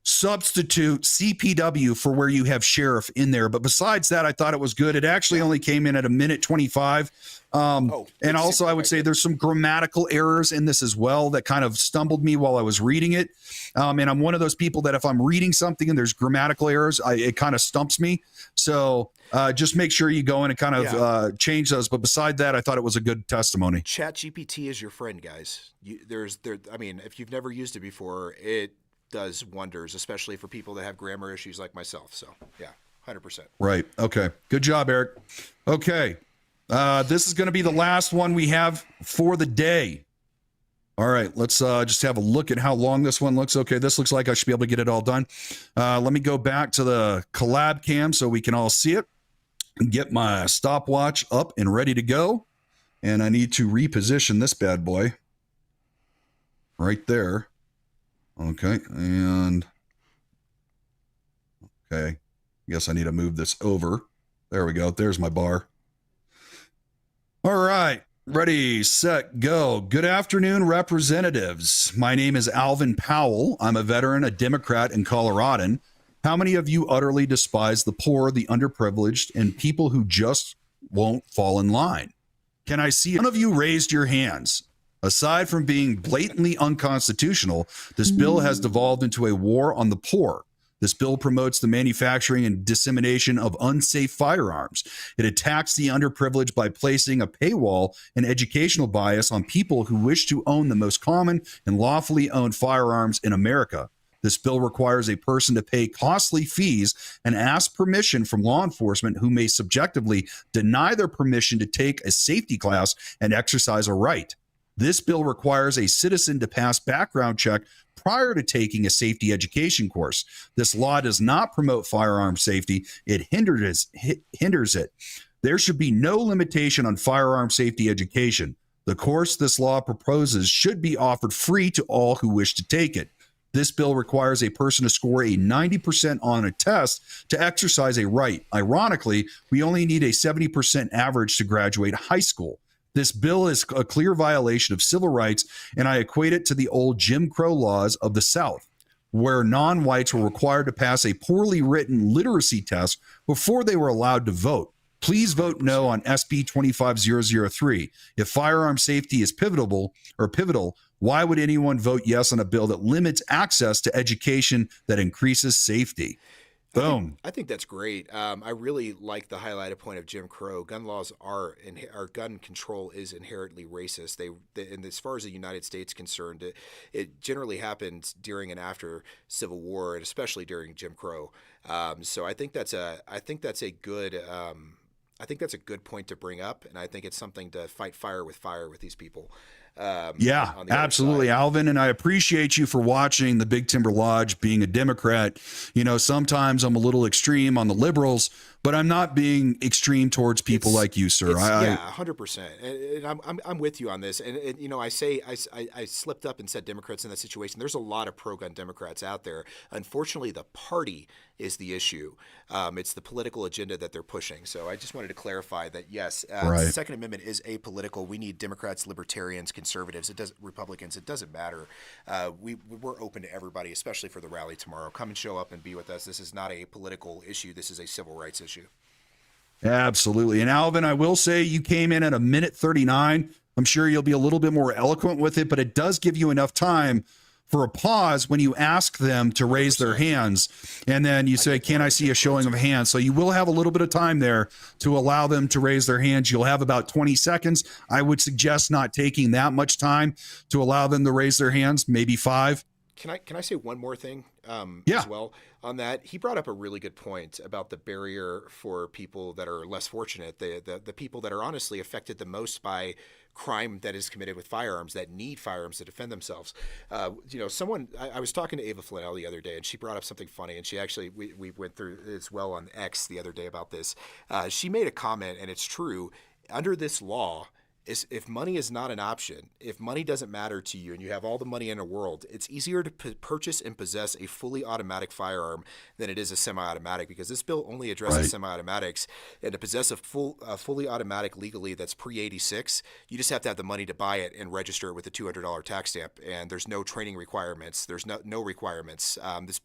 substitute CPW for where you have sheriff in there. But besides that, I thought it was good. It actually only came in at a minute 25. And also, I would say there's some grammatical errors in this as well that kind of stumbled me while I was reading it. And I'm one of those people that if I'm reading something and there's grammatical errors, it kind of stumps me. So just make sure you go in and kind of change those. But beside that, I thought it was a good testimony. ChatGPT is your friend, guys. I mean, if you've never used it before, it does wonders, especially for people that have grammar issues like myself. So, yeah, 100%. Right. Okay. Good job, Eric. Okay. This is going to be the last one we have for the day. All right. Let's just have a look at how long this one looks. Okay. This looks like I should be able to get it all done. Let me go back to the collab cam so we can all see it and get my stopwatch up and ready to go. And I need to reposition this bad boy right there. Okay. And okay. I guess I need to move this over. There we go. There's my bar. All right. Ready, set, go. Good afternoon, representatives. My name is Alvin Powell. I'm a veteran, a Democrat, and Coloradan. How many of you utterly despise the poor, the underprivileged, and people who just won't fall in line? Can I see none of you raised your hands? Aside from being blatantly unconstitutional, this bill has devolved into a war on the poor. This bill promotes the manufacturing and dissemination of unsafe firearms. It attacks the underprivileged by placing a paywall and educational bias on people who wish to own the most common and lawfully owned firearms in America. This bill requires a person to pay costly fees and ask permission from law enforcement who may subjectively deny their permission to take a safety class and exercise a right. This bill requires a citizen to pass background check prior to taking a safety education course. This law does not promote firearm safety. It hinders it. There should be no limitation on firearm safety education. The course this law proposes should be offered free to all who wish to take it. This bill requires a person to score a 90% on a test to exercise a right. Ironically, we only need a 70% average to graduate high school. This bill is a clear violation of civil rights, and I equate it to the old Jim Crow laws of the South, where non-whites were required to pass a poorly written literacy test before they were allowed to vote. Please vote no on SB 25003. If firearm safety is pivotal, why would anyone vote yes on a bill that limits access to education that increases safety? Boom. I think that's great. I really like the highlighted point of Jim Crow. Gun laws our gun control is inherently racist. And as far as the United States concerned, it generally happened during and after Civil War, and especially during Jim Crow. So I think that's a good point to bring up, and I think it's something to fight fire with these people. Yeah, absolutely, Alvin. And I appreciate you for watching the Big Timber Lodge. Being a Democrat, you know, sometimes I'm a little extreme on the liberals, but I'm not being extreme towards people like you, sir. Yeah, 100%. And I'm with you on this. And you know, I slipped up and said Democrats in that situation. There's a lot of pro-gun Democrats out there. Unfortunately, the party is the issue. It's the political agenda that they're pushing. So I just wanted to clarify that, yes, the Second Amendment is apolitical. We need Democrats, libertarians, conservatives, Republicans. It doesn't matter. We're open to everybody, especially for the rally tomorrow. Come and show up and be with us. This is not a political issue. This is a civil rights issue. Absolutely. And Alvin, I will say you came in at a minute 39. I'm sure you'll be a little bit more eloquent with it, but it does give you enough time for a pause when you ask them to raise their hands. And then you say, can I see a showing of hands? So you will have a little bit of time there to allow them to raise their hands. You'll have about 20 seconds. I would suggest not taking that much time to allow them to raise their hands, maybe 5. Can I say one more thing as well on that? He brought up a really good point about the barrier for people that are less fortunate, the people that are honestly affected the most by crime that is committed with firearms, that need firearms to defend themselves. You know, I was talking to Ava Flanell the other day, and she brought up something funny, and she actually, we went through as well on X the other day about this. She made a comment, and it's true. Under this law, if money is not an option, if money doesn't matter to you and you have all the money in the world, it's easier to purchase and possess a fully automatic firearm than it is a semi-automatic, because this bill only addresses semi-automatics. And to possess a fully automatic legally that's pre-86, you just have to have the money to buy it and register it with a $200 tax stamp. And there's no training requirements. There's no requirements. This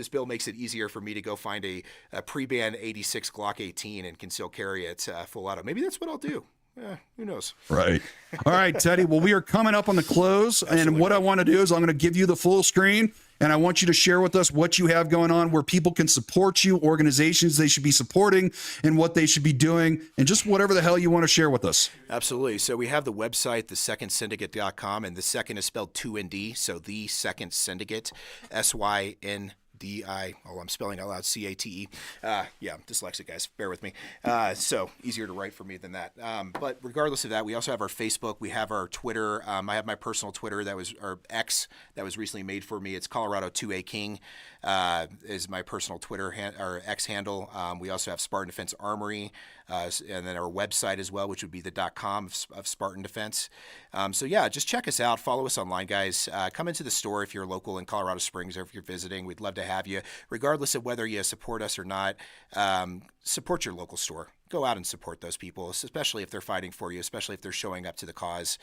bill makes it easier for me to go find a pre-ban 86 Glock 18 and can still carry it full auto. Maybe that's what I'll do. Who knows? Right. All right, Teddy. Well, we are coming up on the close. Absolutely. And what I want to do is I'm going to give you the full screen, and I want you to share with us what you have going on, where people can support you, organizations they should be supporting, and what they should be doing, and just whatever the hell you want to share with us. Absolutely. So we have the website, thesecondsyndicate.com, and the second is spelled 2ND. So the Second Syndicate, SYNDI. I'm spelling out loud, CATE. Yeah, I'm dyslexic, guys. Bear with me. So easier to write for me than that. But regardless of that, we also have our Facebook. We have our Twitter. I have my personal Twitter or X that was recently made for me. It's Colorado 2A King is my personal Twitter or X handle. We also have Spartan Defense Armory, and then our website as well, which would be the .com of Spartan Defense. So yeah, just check us out. Follow us online, guys. Come into the store if you're local in Colorado Springs, or if you're visiting. We'd love to have you, regardless of whether you support us or not. Support your local store. Go out and support those people, especially if they're fighting for you, especially if they're showing up to the cause.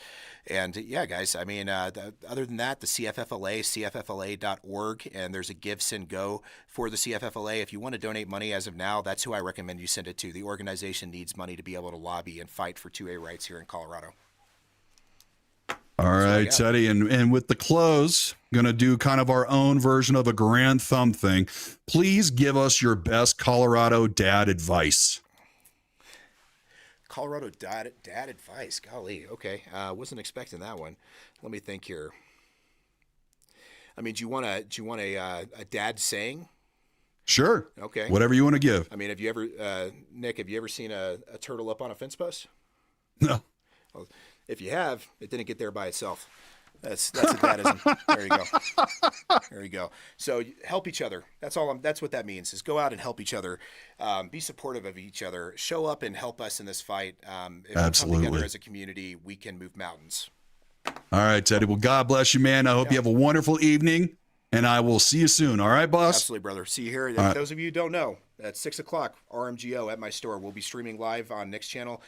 And yeah, guys, I mean, other than that, the CFFLA, cffla.org, and there's a Give, Send, Go for the CFFLA. If you want to donate money as of now, that's who I recommend you send it to. The organization needs money to be able to lobby and fight for 2A rights here in Colorado. All right, Teddy, and with the close, going to do kind of our own version of a grand thumb thing. Please give us your best Colorado dad advice. Colorado dad advice. Golly, okay. Wasn't expecting that one. Let me think here. I mean, do you want a dad saying? Sure. Okay. Whatever you want to give. I mean, have you ever, Nick? Have you ever seen a turtle up on a fence post? No. Well, if you have, it didn't get there by itself. That's a dadism. There you go. There you go. So help each other. That's all. That's what that means. Is go out and help each other. Be supportive of each other. Show up and help us in this fight. If Absolutely. we come together as a community, we can move mountains. All right, Teddy. Well, God bless you, man. I hope you have a wonderful evening, and I will see you soon. All right, boss? Absolutely, brother. See you here. Right. Those of you who don't know, at 6 o'clock, RMGO at my store. We'll be streaming live on Nick's channel,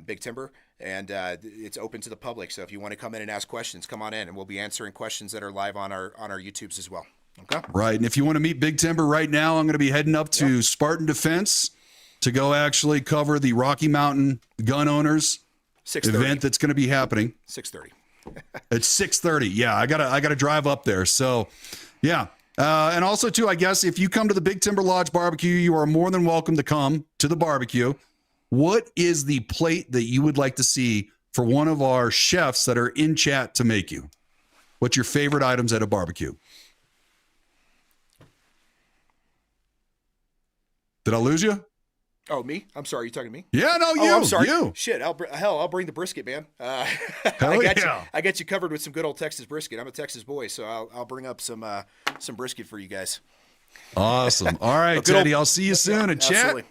Big Timber, and it's open to the public. So if you want to come in and ask questions, come on in, and we'll be answering questions that are live on our YouTubes as well. Okay. Right. And if you want to meet Big Timber right now, I'm going to be heading up to Spartan Defense to go actually cover the Rocky Mountain gun owners 6:30. event that's going to be happening. 6:30. It's 6:30. Yeah, I gotta drive up there. So, yeah. And also, too, I guess if you come to the Big Timber Lodge barbecue, you are more than welcome to come to the barbecue. What is the plate that you would like to see for one of our chefs that are in chat to make you? What's your favorite items at a barbecue? Did I lose you? Oh, me? I'm sorry. You talking to me? Yeah, no, you. Oh, I'm sorry. You. Shit. I'll bring the brisket, man. Hell I got you covered with some good old Texas brisket. I'm a Texas boy, so I'll bring up some brisket for you guys. Awesome. All right, Teddy. I'll see you soon. And chat. Absolutely.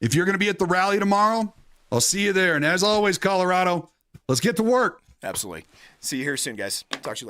If you're going to be at the rally tomorrow, I'll see you there. And as always, Colorado, let's get to work. Absolutely. See you here soon, guys. Talk to you later.